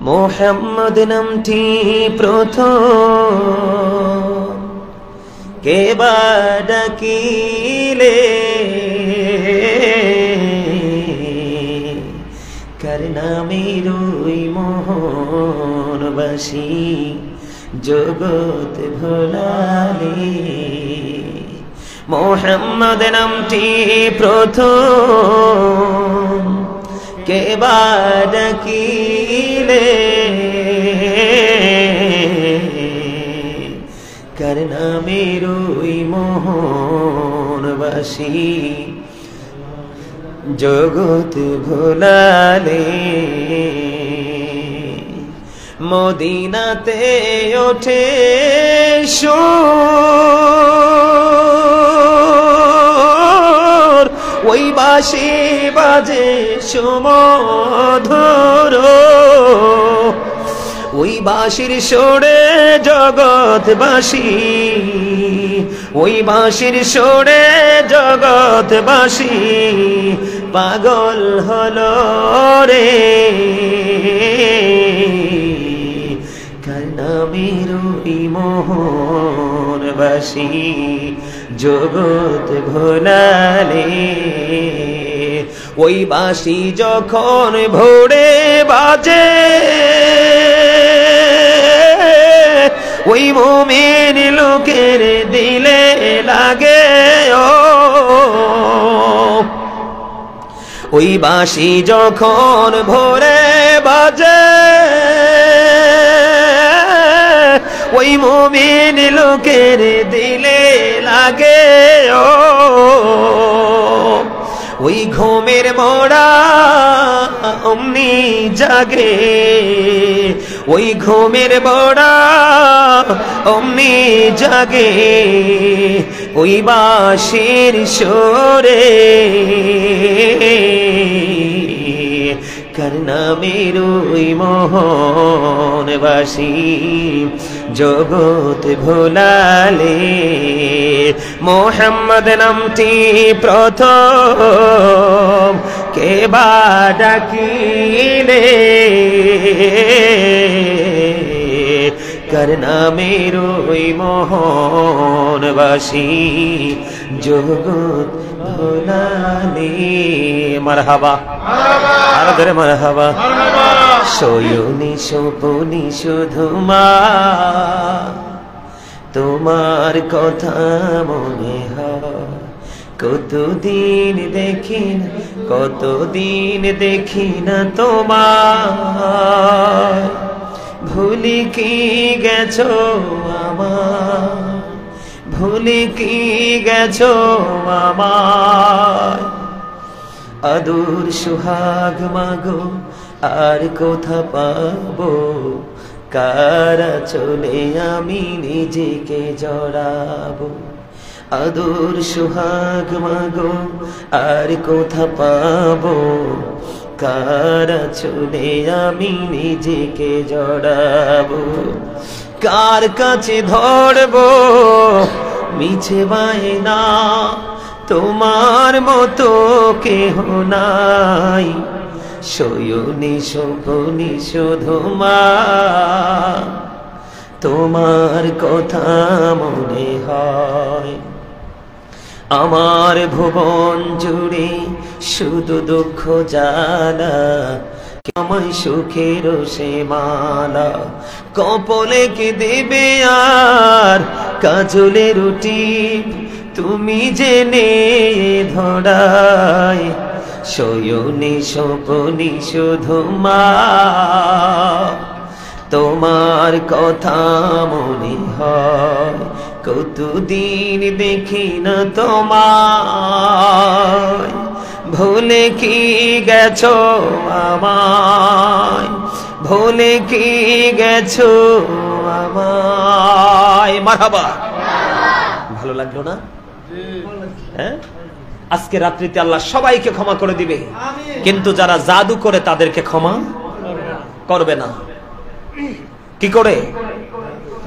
মোহাম্মদ নামটি প্রথম কে বা ডাকিলে কার নামের ওই মোহনবাসী জগৎ ভোলালে মোহাম্মদ নামটি প্রথম কে বা ডাকিলে কার নামের ওই মোহনবাসী জগৎ ভোলালে মদিনাতে ওঠে সুর ওই বাঁশি বাজে সুমধুর ওই বাঁশির সুরে জগৎবাসী ওই বাঁশির সুরে জগৎবাসী পাগল হলো রে কার নামের ওই মোহনবাসী জগৎ ভোলালে ওই বাঁশি যখন ভোরে বাজে ওই মুমিন লোকের দিলে লাগে ওই বাঁশি যখন ভোরে বাজে ওই মুমিন লোকের দিলে লাগে ওই ঘুমের মোড়া অমনি জাগে ওই ঘুমের মোড়া অমনি জাগে ওই বাঁশির সুরে কার নামের ওই মোহনবাসী জগৎ ভোলালে মোহাম্মদ নামটি প্রথম কে বা ডাকিলে কার নামের ওই মোহনবাসী জগৎ ভোলালে মারহাবা আর ধরে মারহাবা শয়নি স্বপনি শুধু মা তোমার কথা মনে হয় কতদিন দেখি না তোমার ভুলি কি গেছো আমার ভুলি কি গেছো আমার আদর সুহাগ মাগো আর কোথা পাবো কারা চলে আমি নিজেকে জড়াবো আদর সুহাগ মাগো আর কোথা পাবো কারা চলে আমি নিজেকে জড়াবো কার কাছে ধরবো মিছে বায়না তোমার মতো কেহ নাই শয়নি স্বপনি শুধু মা তোমার কথা মনে হয় আমার ভুবন জুড়ে শুধু দুঃখ জ্বালা আমায় সুখের সে মালা কপলে কে দেবে আর কাজলে রুটি তুমি জেনে ধরায় শয়নি স্বপনি শুধু মা তোমার কথা মনে হয় কতদিন দেখি না তোমায় ভুলে কি গেছো আমায় ভুলে কি গেছো আমায় মারহাবা ভালো লাগলো না হ্যাঁ আজকে রাত্রিতে আল্লাহ সবাইকে ক্ষমা করে দিবে কিন্তু যারা জাদু করে তাদেরকে ক্ষমা করবে না কি করে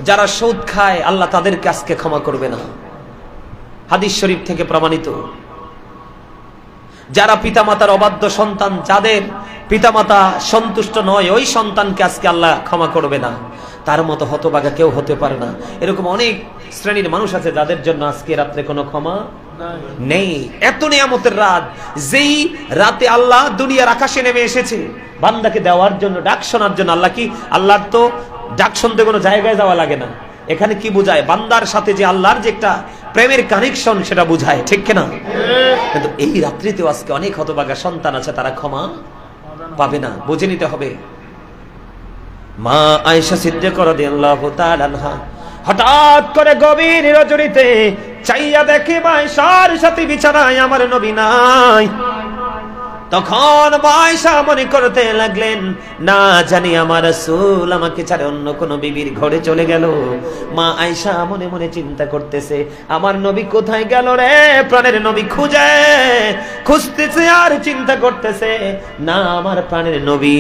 যারা সুদ খায় আল্লাহ তাদেরকে আজকে ক্ষমা করবে না হাদিস শরীফ থেকে প্রমাণিত যারা পিতামাতার অবাধ্য সন্তান যাদের পিতামাতা সন্তুষ্ট নয়, ওই সন্তানকে আজকে আল্লাহ ক্ষমা করবে না, তার মতো হতভাগা কেউ হতে পারে না। এরকম অনেক শ্রেণীর মানুষ আছে যাদের জন্য আজকে রাত্রে কোনো ক্ষমা নেই। এত নিয়ামতের রাত, যেই রাতে আল্লাহ দুনিয়ার আকাশে নেমে এসেছে বান্দাকে দেওয়ার জন্য, ডাক শোনার জন্য। আল্লাহ কি, আল্লাহর তো ডাক শুনতে কোনো জায়গায় যাওয়া লাগে না। এখানে কি বুঝায়? বান্দার সাথে যে আল্লাহর যে একটা প্রেমের কানেকশন, সেটা বুঝায়, ঠিক কিনা? কিন্তু এই রাত্রিতেও আজকে অনেক হতভাগা সন্তান আছে, তারা ক্ষমা পাবে না। বুঝে নিতে হবে। মা আয়েশা সিদ্দিকা রাদিয়াল্লাহু তাআলা আনহা হঠাৎ করে গভীর রজনীতে চাইয়া দেখে মা আয়েশার সাথে বিছানায় আমার নবী নাই। তখন মা আয়েশা মনে করতে লাগলেন, না জানি আমার রাসূল আমাকে ছেড়ে অন্য কোন বিবির ঘরে চলে গেল। মা আয়েশা মনে মনে চিন্তা করতেছে, আমার নবী কোথায় গেল রে? প্রাণের নবী খুঁজতেছে আর চিন্তা করতেছে, না আমার প্রাণের নবী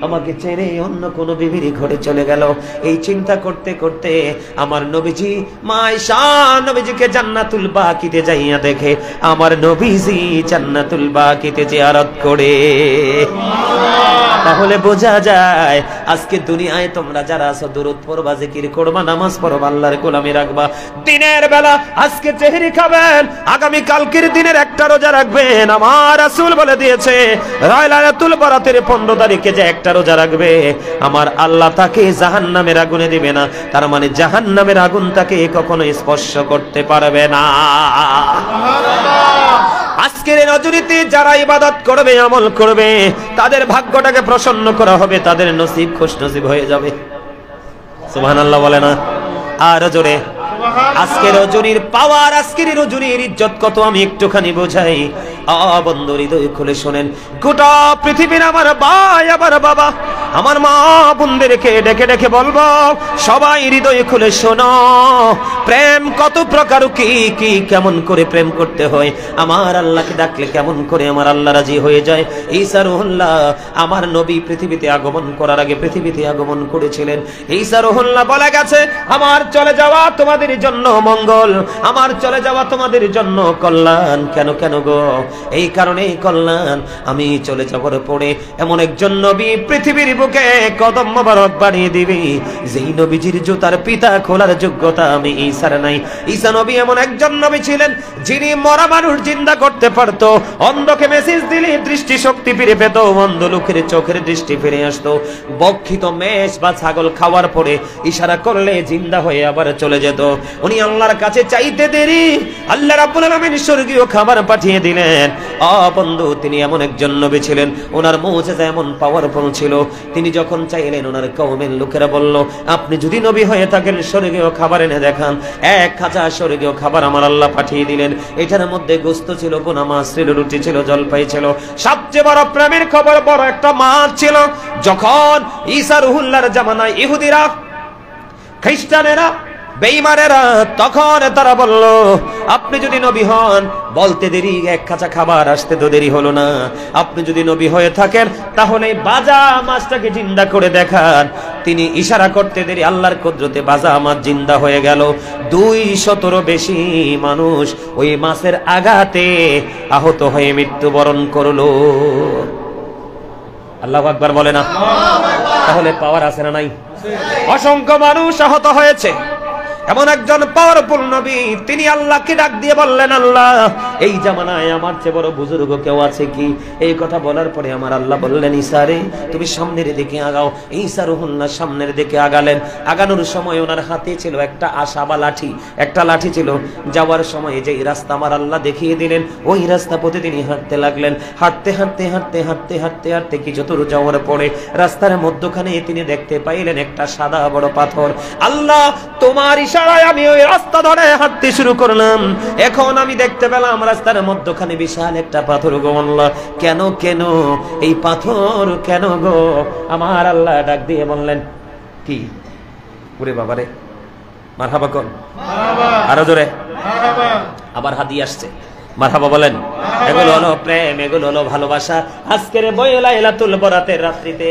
আমাকে ছেড়ে অন্য কোন বিবির ঘরে চলে গেল। এই চিন্তা করতে করতে আমার নবীজি, মা আয়েশা নবীজিকে জান্নাতুল বাকিতে যাইয়া দেখে আমার নবীজি জান্নাতুল বাকিতে জিয়ারত করে। তাহলে বোঝা যায় আজকে দুনিয়ায় তোমরা যারা আছো দুরূদ পড়বা, জিকির করবা, নামাজ পড়বা, আল্লাহর গোলামি রাখবা, দিনের বেলা আজকে সেহরি খাবেন, আগামী কালকের দিনের একটা রোজা রাখবেন। আমার রাসূল বলে দিয়েছে, লাইলাতুল বরাতের 15 তারিখে যে একটা রোজা রাখবে আমার আল্লাহ তাকে জাহান্নামের আগুনে দিবে না। তার মানে জাহান্নামের আগুন তাকে কখনো স্পর্শ করতে পারবে না। আজকের রজনীতে যারা ইবাদত করবে, আমল করবে, তাদের ভাগ্যটাকে প্রসন্ন করা হবে, তাদের নসিব খুশনসিব হয়ে যাবে। সুবহানাল্লাহ বলে না আর জোরে? আজকের রজনীর পাওয়ার, আজকের রজনীর ইজ্জত কত আমি একটুখানি বোঝাই। বন্ধু হৃদয় খুলে শোনেন, গোটা পৃথিবীর আমার ভাই, আমার বাবা, আমার মা বোনদেরকে ডেকে ডেকে বলবো, সবাই হৃদয় খুলে শোনো, প্রেম কত প্রকার, কি কি কেমন করে প্রেম করতে হয়, আমার আল্লাহকে ডাকলে কেমন করে আমার আল্লাহ রাজি হয়ে যায়। ঈসা রুহুল্লাহ আমার নবী পৃথিবীতে আগমন করার আগে পৃথিবীতে আগমন করেছিলেন। ঈসা রুহুল্লাহ বলে গেছে, আমার চলে যাওয়া তোমাদের জন্য মঙ্গল, আমার চলে যাওয়া তোমাদের জন্য কল্যাণ। কেন কেন গো? এই কারণে কল্যাণ, আমি চলে যাওয়ার পরে এমন একজন নবী পৃথিবীর বুকে কদম মোবারক বাড়িয়ে দিবি, যেই নবীজির জুতার পিতা খোলার যোগ্যতা আমি ঈসার নাই। ঈসা নবী এমন একজন নবী ছিলেন, যিনি মরা মানুষ জিন্দা করতে পারতো, অন্ধকে মেসেজ দিলে দৃষ্টি শক্তি ফিরে পেত, অন্ধ লোকের চোখের দৃষ্টি ফিরে আসতো, বক্ষিত মেষ বা ছাগল খাওয়ার পরে ইশারা করলে জিন্দা হয়ে আবার চলে যেত। উনি আল্লাহর কাছে চাইতে দেরি আল্লাহ রাব্বুল আলামিন স্বর্গীয় খাবার পাঠিয়ে দিলেন। বন্ধু, তিনি এমন একজন নবী ছিলেন, ওনার মুজিজা এমন পাওয়ারফুল ছিল, তিনি যখন চাইলেন ওনার কওমের লোকেরা বলল, আপনি যদি নবী হয়ে থাকেন স্বর্গীয় খাবার এনে দেখান। 1 খাঁচা স্বর্গীয় খাবার আমার আল্লাহ পাঠিয়ে দিলেন। এটার মধ্যে গোশত ছিল, ভুনা মাছ ছিল, রুটি ছিল, জলপাই ছিল, সবচেয়ে বড় প্রেমের খবর বড় একটা মাছ ছিল। যখন ঈসা রুহুল্লাহর জামানায় ইহুদিরা, খ্রিস্টানেরা, বেঈমানেরা, তখন তারা বলল, আপনি যদি নবী হন, বলতে দেরি 1 খাঁচা খাবার আসতে তো দেরি হলো না, আপনি যদি নবী হয়ে থাকেন তাহলে বাজা মাছটাকে জিন্দা করে দেখান। তিনি ইশারা করতে দেরি আল্লাহর কুদরতে বাজা মাছ জিন্দা হয়ে গেল। 200-র বেশি মানুষ ওই মাছের আঘাতে আহত হয়ে মৃত্যুবরণ করলো। আল্লাহু আকবার বলে না? তাহলে পাওয়ার আছে না নাই? অসংখ্য মানুষ আহত হয়েছে। এমন একজন পাওয়ারফুল নবী, তিনি আল্লাহকে ডাক দিয়ে বললেন, আল্লাহ এই জামানায় আমার চেয়ে বড় বুজুর্গ কেউ আছে কি? এই কথা বলার পরে আমার আল্লাহ বললেন, ঈসা রে তুমি সামনের দিকে আগাও। ঈসা রুহুল্লাহ সামনের দিকে আগালেন। আগানোর সময় ওনার হাতে ছিল একটা আশা বা লাঠি, একটা লাঠি ছিল। যাওয়ার সময় যে রাস্তা আমার আল্লাহ দেখিয়ে দিলেন, ওই রাস্তা পথে তিনি হাঁটতে লাগলেন। হাঁটতে হাঁটতে হাঁটতে হাঁটতে হাঁটতে হাঁটতে কিছু দূর যাওয়ার পরে রাস্তার মধ্যখানে তিনি দেখতে পাইলেন একটা সাদা বড় পাথর। আল্লাহ তোমার ইশারায় আমি ওই রাস্তা ধরে হাঁটতে শুরু করলাম। এখন আমি দেখতে পেলাম রাস্তার মধ্যখানে বিশাল একটা পাথর। গো আল্লাহ, কেন কেন এই পাথর কেন গো? আমার আল্লাহ ডাক দিয়ে বললেন, কি ওরে বাবারে, মারহাবা কোন, আরো জোরে আবার হাদি আসছে, মারহাবা বলেন। এগুলো হলো প্রেম, এগুলো হলো ভালোবাসা। আজকের লাইলাতুল বরাতের রাত্রিতে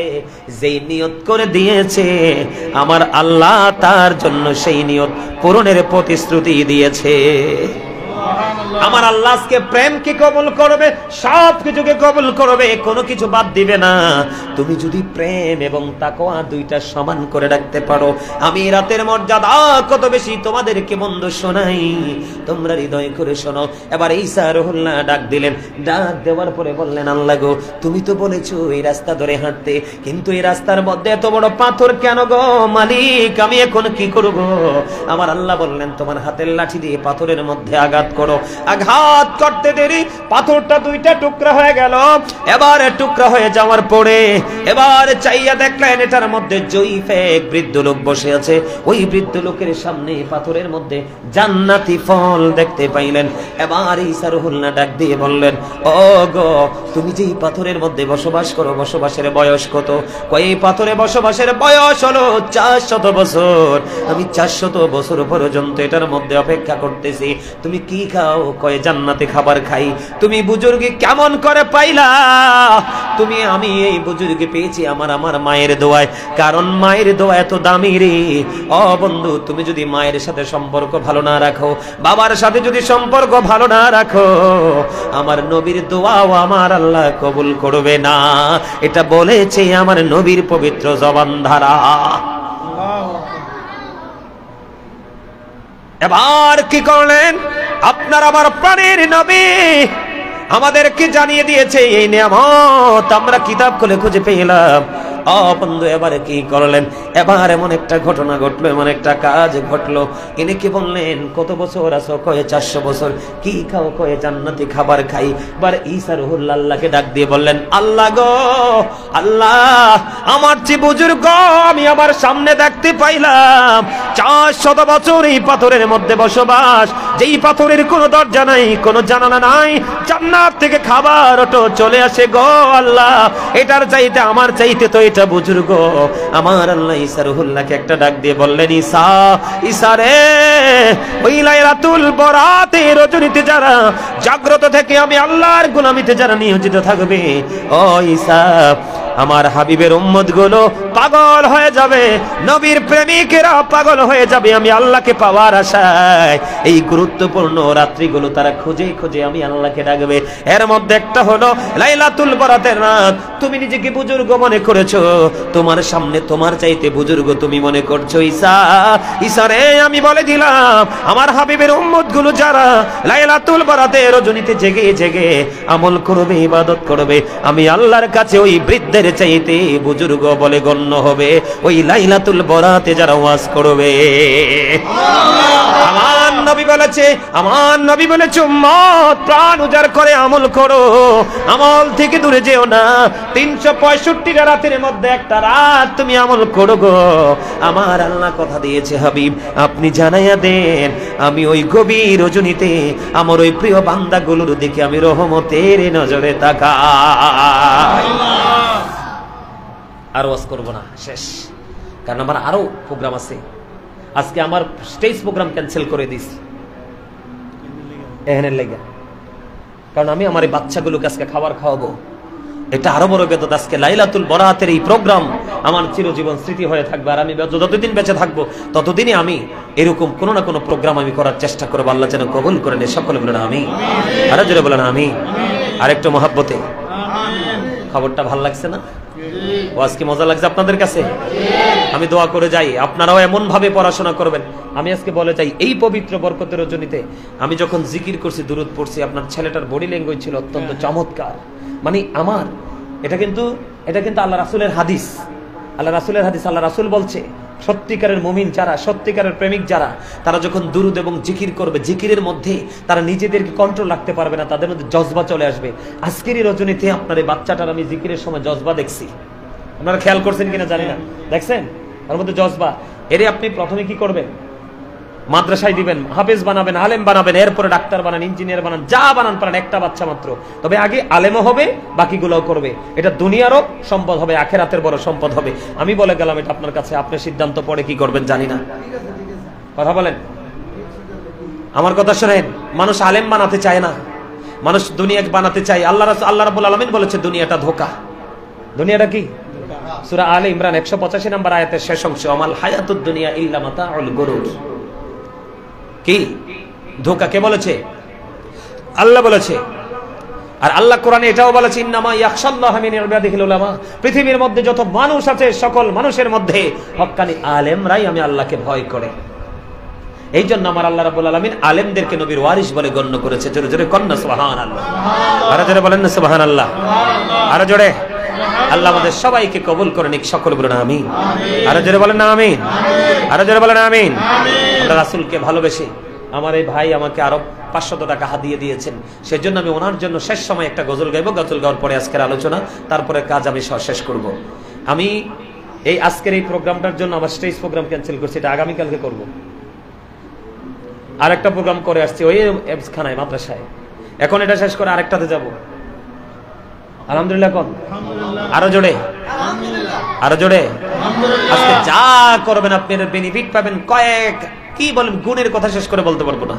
যেই নিয়ত করে দিয়েছে আমার আল্লাহ, তার জন্য সেই নিয়ত পূরণের প্রতিশ্রুতি দিয়েছে। আমার আল্লাহ আজকে প্রেমকে কবুল করবে, সব কিছুকে কবুল করবে, কোনো কিছু বাদ দিবে না। তুমি যদি প্রেম এবং তাকওয়া দুইটা সমান করে রাখতে পারো, আমি রাতের মর্যাদা কত বেশি তোমাদেরকে বন্ধু শোনাই, তোমরা হৃদয় করে শোনো। এবার ঈসা রুহুল্লাহ ডাক দিলেন, ডাক দেওয়ার পরে বললেন, আল্লাহ গো, তুমি তো বলেছো এই রাস্তা ধরে হাঁটতে, কিন্তু এই রাস্তার মধ্যে এত বড় পাথর কেন গো মালিক, আমি এখন কি করব? আমার আল্লাহ বললেন, তোমার হাতের লাঠি দিয়ে পাথরের মধ্যে আঘাত করো। আঘাত করতে দেরি পাথরটা দুইটা টুকরা হয়ে গেল। এবার টুকরা হয়ে যাওয়ার পরে এবার চাইয়া দেখলেন এটার মধ্যে জয়ীফে এক বৃদ্ধ লোক বসে আছে। ওই বৃদ্ধ লোকের সামনে পাথরের মধ্যে জান্নাতি ফল দেখতে পাইলেন। এবার ঈসা রুহুল্লাহ ডাক দিয়ে বললেন, ও গো, তুমি যে এই পাথরের মধ্যে বসবাস করো, বসবাসের বয়স কত? কই পাথরে বসবাসের বয়স হলো 400 বছর। আমি 400 বছর পর্যন্ত এটার মধ্যে অপেক্ষা করতেছি। তুমি কি খাও? কয় জান্নাতে খাবার খাই। তুমি বুজুর্গি কেমন করে পাইলা? আমি এই বুজুর্গি পেয়েছি আমার মায়ের দোয়ায়, কারণ মায়ের দোয়া এত দামি রে। ও বন্ধু, তুমি যদি মায়ের সাথে সম্পর্ক ভালো না রাখো, বাবার সাথে যদি সম্পর্ক ভালো না রাখো, আমার নবীর দোয়াও আমার আল্লাহ কবুল করবে না। এটা বলেছে আমার নবীর পবিত্র জবান ধারা। এবার কি করলেন? আপনার আমার প্রাণের নবী আমাদেরকে জানিয়ে দিয়েছে এই নিয়ামত, আমরা কিতাব খুলে খুঁজে পেলাম। বন্ধু, এবারে কি করলেন? এবার এমন একটা ঘটনা ঘটলো, এমন একটা কাজ ঘটলো। ইনি কি বললেন, কত বছর আছো? কয়ে 400 বছর। কি খাও? কয়ে জান্নাতি খাবার খাই। এবার ঈসা রুহুল্লাহ আল্লাহকে ডাক দিয়ে বললেন, আল্লাহ গো, আল্লাহ, আমার যে বুজুর্গ আমি আমার সামনে দেখতে পাইলাম 400 বছর এই পাথরের মধ্যে বসবাস, যেই পাথরের কোনো দরজা নাই, কোনো জানালা নাই, জান্নাত থেকে খাবার ওটো চলে আসে গো আল্লাহ। এটার চাইতে আমার চাইতে তো এটা বুজুর্গ। আমার আল্লাহ ঈসা রুহুল্লাহকে একটা ডাক দিয়ে বললেন, ঈসা, ঈসা রে, ওই লাইলাতুল বরাতে রজনীতে যারা জাগ্রত থেকে আমি আল্লাহর গোলামিতে যারা নিয়োজিত থাকবে, ও ঈসা, আমার হাবিবের উম্মত গুলো পাগল হয়ে যাবে, নবীর প্রেমিকেরা পাগল হয়ে যাবে আমি আল্লাহকে পাওয়ার আশায়। এই গুরুত্বপূর্ণ রাত্রিগুলো তারা খুঁজে খুঁজে আমি আল্লাহকে ডাকবে। এর মধ্যে একটা হলো লাইলাতুল বরাতের রাত। তুমি নিজেকে বুজুর্গ মনে করেছো, তোমার সামনে তোমার চাইতে বুজুর্গ তুমি মনে করছো। ঈসা, ঈসা রে, আমি বলে দিলাম আমার হাবিবের উম্মত গুলো যারা লাইলাতুল বরাতে রজনীতে জেগে জেগে আমল করবে, ইবাদত করবে, আমি আল্লাহর কাছে ওই বৃদ্ধ চাইতে বুজুর্গ বলে গণ্য হবে ওই লাইলাতুল বরাতে যারা ওয়াজ করবে। আমার নবী বলেছে উম্মত, প্রাণ উজাড় করে আমল করো, আমল থেকে দূরে যেও না। 365টা রাতের মধ্যে একটা রাত তুমি আমল করো গো। আমার আল্লাহ কথা দিয়েছে, হাবিব আপনি জানাইয়া দেন, আমি ওই গভীর রজনীতে আমার ওই প্রিয় বান্দাগুলোর দিকে আমি রহমতের নজরে তাকাই। আর ওয়াজ করবো না, শেষ, কারণ আমার আরো প্রোগ্রাম আছে। আজকে আমার স্টেজ প্রোগ্রাম ক্যান্সেল করে দিছি এখানের লেগে, কারণ আমি আমার এই বাচ্চাগুলোকে আজকে খাবার খাওয়াবো। এটা আরো বড় বেদত। আজকে লাইলাতুল বরাতের এই প্রোগ্রাম আমার চিরজীবন স্মৃতি হয়ে থাকবে। আর আমি যতদিন বেঁচে থাকবো ততদিনই আমি এরকম কোনো না কোনো প্রোগ্রাম আমি করার চেষ্টা করবো। আল্লাহ যেন কবুল করেন। সকলে বলেন আমি, আরো জোরে বলেন আমি, আর একটু মহাব্বতে। খবরটা ভাল লাগছে না? ওয়াজ কি মজা লাগছে আপনাদের কাছে? আমি দোয়া করে যাই আপনারাও এমন ভাবে পড়াশোনা করবেন। আমি আজকে বলে চাই, এই পবিত্র বরকতের রজনীতে আমি যখন জিকির করছি, দুরূদ পড়ছি, আপনার ছেলেটার বডি ল্যাঙ্গুয়েজ ছিল অত্যন্ত চমৎকার। মানে আমার এটা কিন্তু আল্লাহ রাসূলের হাদিস, আল্লাহ রাসূলের হাদিস। আল্লাহ রাসূল বলছে, সত্যিকারের মুমিন যারা, সত্যিকারের প্রেমিক যারা, তারা যখন দুরূদ এবং জিকির করবে, জিকিরের মধ্যে তারা নিজেদেরকে কন্ট্রোল রাখতে পারবে না, তাদের মধ্যে জজবা চলে আসবে। আজকের এই রজনীতে আপনার এই বাচ্চাটার আমি জিকিরের সময় জজবা দেখছি। আপনারা খেয়াল করছেন কিনা জানি না, দেখছেন তার মধ্যে জজবা। এরে আপনি প্রথমে কি করবেন? মাদ্রাসায় দিবেন, হাফেজ বানাবেন, আলেম বানাবেন, এরপরে ডাক্তার বানান, ইঞ্জিনিয়ার বানান, যা বানান পারেন। একটা বাচ্চা মাত্র, তবে আগে আলেমও হবে, বাকিগুলোও করবে। এটা দুনিয়ারও সম্পদ হবে, আখেরাতের বড় সম্পদ হবে। আমি বলে গেলাম এটা আপনার কাছে, আপনি সিদ্ধান্ত পরে কি করবেন জানি না। কথা বলেন, আমার কথা শোনেন। মানুষ আলেম বানাতে চায় না, মানুষ দুনিয়াকে বানাতে চায়। আল্লাহ রাব্বুল আলামিন বলেছে দুনিয়াটা ধোঁকা। দুনিয়াটা কি? সূরা আলে ইমরান 185 নম্বর আয়াতের শেষ অংশ, আমাল হায়াতুদ দুনিয়া ইল্লা মাতাউল গুরুর। কি ধোঁকা কে বলেছে? আল্লাহ বলেছে। আর আল্লাহ কোরআনে এটাও বলেছে ইন্নামা ইয়াখশাল্লাহা মিন ইবাদিহিল উলামা, পৃথিবীর মধ্যে যত মানুষ আছে সকল মানুষের মধ্যে হক্কানি আলেমরাই আমি আল্লাহকে ভয় করে। এই জন্য আমার আল্লাহ রাব্বুল আলামিন আলেমদেরকে নবীর ওয়ারিস বলে গণ্য করেছে। জোরে জোরে কন্না সুবহানাল্লাহ, আরো জোরে বলেন না সুবহানাল্লাহ, আরো জোরে। আল্লাহ আমাদের সবাইকে কবুল করে নিক, সকল বলুন আমিন। আরো জোরে বলেন না আমিন, আরো জোরে বলেন আমিন। আমরা রাসূলকে ভালোবেসে আমার এই ভাই আমাকে আরো 500 টাকা হাদিয়ে দিয়েছেন, সেজন্য আমি ওনার জন্য শেষ সময় একটা গজল গাইবো। গজল গাওয়ার পরে আজকের আলোচনা, তারপরে কাজ আমি শেষ করব। আমি এই আজকের এই প্রোগ্রামটার জন্য আমার স্টেজ প্রোগ্রাম ক্যান্সেল করছি, এটা আগামীকালকে করব। আরেকটা প্রোগ্রাম করে আসছি ওই এমসখানায় মাদ্রাসায়, এখন এটা শেষ করে আরেকটাতে যাব। আলহামদুলিল্লাহ কোন, আরো জোরে, আরো জোরে। আজকে যা করবেন আপনি বেনিফিট পাবেন, কয়েক কি বলেন গুণের কথা শেষ করে বলতে পারবো না,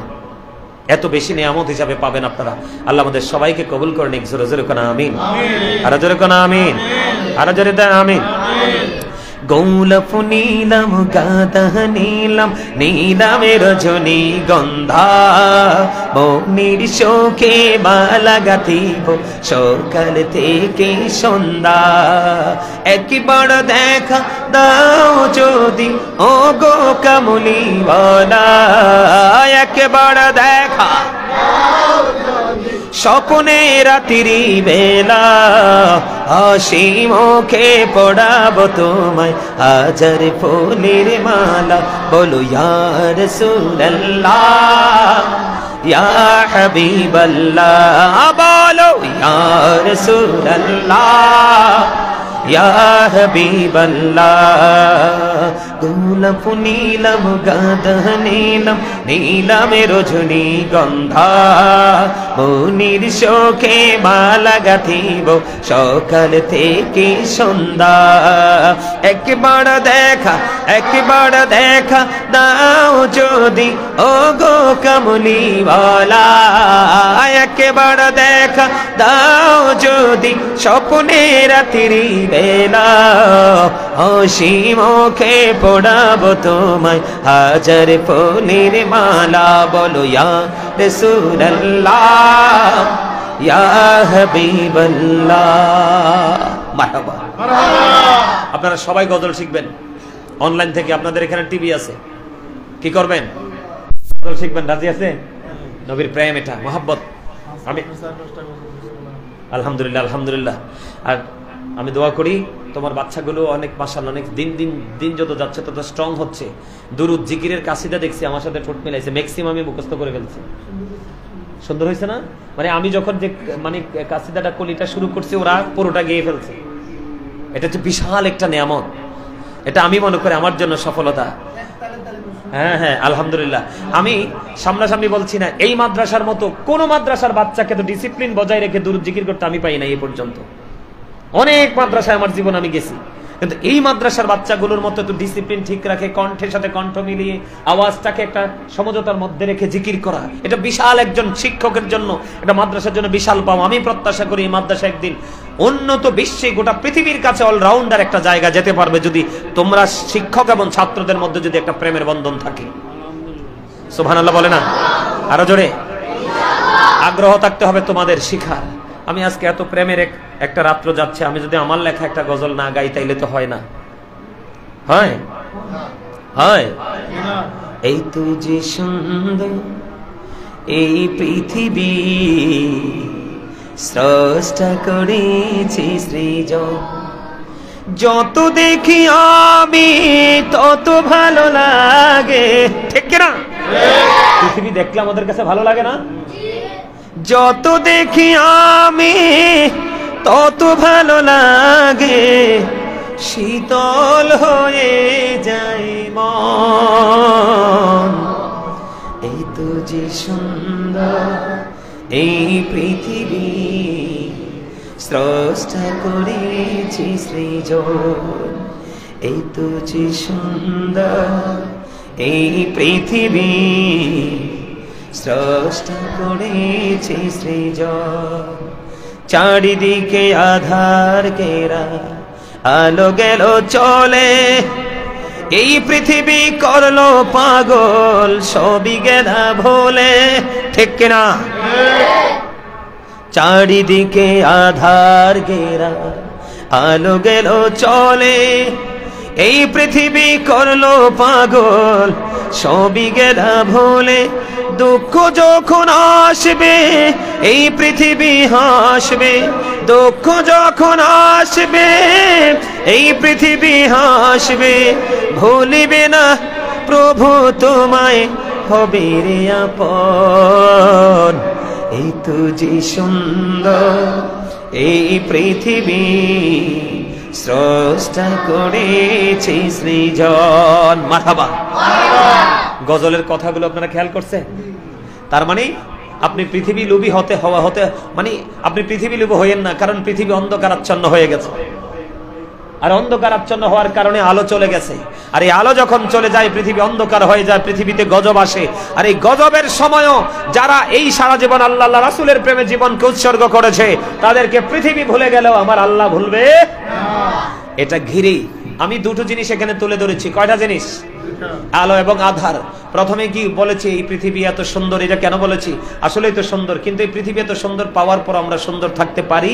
এত বেশি নিয়ামত হিসাবে পাবেন আপনারা। আল্লাহ আমাদের সবাইকে কবুল করে নিক, জোরে জোরে কোন আমিন, আরো জোরে কোন আমিন, আরো জোরে দেন আমিন। গৌলফ নীলম গাদা নীলম নীলমের রজনী গন্ধা, মনির শোকে মালা গাঁথিব সকাল থেকে সন্ধ্যা। একবার দেখা দাও যদি ও গো কামলি বলা, একবার দেখা স্বপ্নে রাত্রি বেলা, হাসি মুখে পড়াবো তোমায় হাজার ফুলের মালা। বলো ইয়া রাসূলুল্লাহ ইয়া হাবিবাল্লাহ, বলো ইয়া রাসূলুল্লাহ ইয়া হাবিবাল্লাহ। গোলাপ নীলম গাদা নীলম নীলমের রজনী গন্ধা, মনির শোকে মালা গাঁথিব সকাল থেকে সন্ধ্যা। একবার দেখা, একবার দেখা দাও যদি ও গো কামলি ওয়ালা, একবার দেখা দাও যদি স্বপ্নে রাত্রি বেলা, হাসি মুখে পড়াবো তোমায় হাজার ফুলের মালা। বলো ইয়া রাসূলুল্লাহ ইয়া হাবিবাল্লাহ। মারহাবা। আপনারা সবাই গজল শিখবেন অনলাইন থেকে, আপনাদের এখানে টিভি আছে, কি করবেন গজল শিখবেন। রাজি আছে? নবীর প্রেম, এটা মহব্বত। আমি আলহামদুলিল্লাহ, আলহামদুলিল্লাহ। আর আমি দোয়া করি তোমার বাচ্চাগুলো অনেক মাশাআল্লাহ অনেক দিন দিন দিন যত যাচ্ছে তত স্ট্রং হচ্ছে। দুরুদ জিকিরের কাসিদা দেখছি আমার সাথে ঠোঁট মিলাইছে, ম্যাক্সিমামই মুখস্থ করে ফেলছে। সুন্দর হয়েছে না? মানে আমি যখন যে মানে কাসিদাটা কলিটা শুরু করছি ওরা পুরোটা গেয়ে ফেলছে। এটা হচ্ছে বিশাল একটা নিয়ামত, এটা আমি মনে করি আমার জন্য সফলতা। হ্যাঁ হ্যাঁ আলহামদুলিল্লাহ। আমি সামনাসামনি বলছি না, এই মাদ্রাসার মতো কোন মাদ্রাসার বাচ্চাকে তো ডিসিপ্লিন বজায় রেখে দুরুদ জিকির করতে আমি পাই না এই পর্যন্ত। অনেক মাদ্রাসায় আমার জীবন আমি গেছি, কিন্তু এই মাদ্রাসার বাচ্চাগুলোর মতো তো ডিসিপ্লিন ঠিক রাখে, কণ্ঠের সাথে কণ্ঠ মিলিয়ে আওয়াজটাকে একটা সমঝোতার মধ্যে রেখে জিকির করা, এটা বিশাল একজন শিক্ষকের জন্য, এটা মাদ্রাসার জন্য বিশাল পাওয়া। আমি প্রত্যাশা করি এই মাদ্রাসা একদিন উন্নত বিশ্বে গোটা পৃথিবীর কাছে অলরাউন্ডার একটা জায়গা যেতে পারবে, যদি তোমরা শিক্ষক এবং ছাত্রদের মধ্যে যদি একটা প্রেমের বন্ধন থাকে। সুবহানাল্লাহ বলে না? আরো জোরে। আগ্রহ থাকতে হবে তোমাদের শিখার। আমি আজকে এত প্রেমের একটা রাত্র যাচ্ছে, আমি যদি আমার লেখা একটা গজল না গাই তাইলে তো হয় না। হয় হয় এই তো যে সুন্দর এই পৃথিবী, স্রষ্টা করেছে সৃজন, যত দেখি আমি তত ভালো লাগে। ঠিক না? পৃথিবী দেখলে আমাদের কাছে ভালো লাগে না? যত দেখি আমি তত ভালো লাগে, শীতল হয়ে যায় মন। এই তো যে সুন্দর এই পৃথিবী, স্রষ্টা করেছে সৃজন। এই তো যে সুন্দর এই পৃথিবী, স্রষ্টা করেছে সৃজন। চারিদিকে আধার ঘেরা, আলো গেল চলে, এই পৃথিবী করলো পাগল, সবই গেলা ভোলে। ঠিক কিনা? চারিদিকে আধার ঘেরা, আলো গেল চলে, এই পৃথিবী করলো পাগল, সবই গেলা ভুলে। দুঃখ যখন আসবে এই পৃথিবী হাসবে, দুঃখ যখন আসবে এই পৃথিবী হাসবে। ভুলিবে না প্রভু তোমায়, হবে রে আপন। এই তো যে সুন্দর এই পৃথিবী, স্রষ্টা করেছে সৃজন। মারহাবা। গজলের কথাগুলো আপনারা খেয়াল করছেন? তার মানে আপনি পৃথিবী লোভী মানে আপনি পৃথিবী লোভী হইয়েন না, কারণ পৃথিবী অন্ধকারাচ্ছন্ন হয়ে গেছে। আর অন্ধকারাচ্ছন্ন হওয়ার কারণে আলো চলে গেছে। আর এই আলো যখন চলে যায় পৃথিবী অন্ধকার হয়ে যায়, পৃথিবীতে গজব আসে। আর এই গজবের সময়ও যারা এই সারা জীবন আল্লাহ রাসূলের প্রেমে জীবনকে উৎসর্গ করেছে, তাদেরকে পৃথিবী ভুলে গেলেও আমার আল্লাহ ভুলবে না। এটা ঘিরেই আমি দুটো জিনিস এখানে তুলে ধরেছি। কয়টা জিনিস? আলো এবং আধার। প্রথমে কি বলেছি? এই পৃথিবী এত সুন্দর। এটা কেন বলেছি? আসলেই তো সুন্দর, কিন্তু এই পৃথিবী এত সুন্দর পাওয়ার পর আমরা সুন্দর থাকতে পারি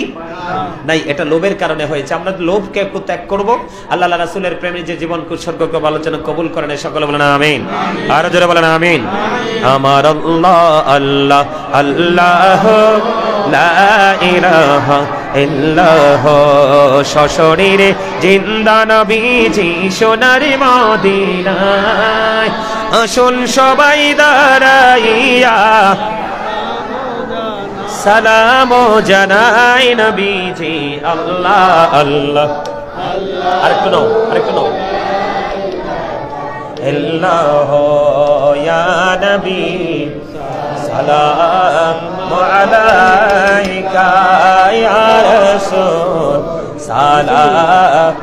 নাই। এটা লোভের কারণে হয়েছে। আমরা লোভকে ত্যাগ করব, আল্লাহ রাসূলের প্রেমে যে জীবনকে উৎসর্গ করব, আলোচনা কবুল করেন। সকলে বলেন আমিন। আর জোরে বলেন আমিন। আমার আল্লাহ আল্লাহ আল্লাহ লা ইলাহা ইল্লাহ, সশরীরে জিন্দা নবীজি সোনার মদিনায়। আসুন সবাই দাঁড়াইয়া সালাম জানাই নবীজি। আল্লাহ আল্লাহ আরেকটু নাও, আরেকটু নাও। আল্লাহ ইয়া নবী সালাম আলাইকা ইয়া রাসূল, সালাম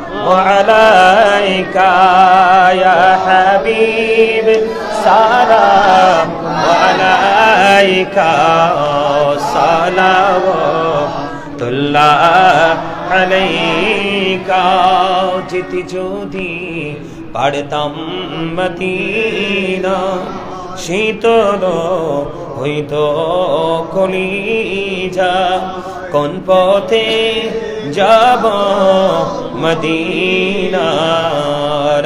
আলাইকা ইয়া হাবিব, সালাম আলাইকা, সালাওয়াতুল্লাহ আলাইকা। যেতে যদি পারতাম মদিনা, শীতল হইত কলিজা। কোন পথে যাব মদিনা,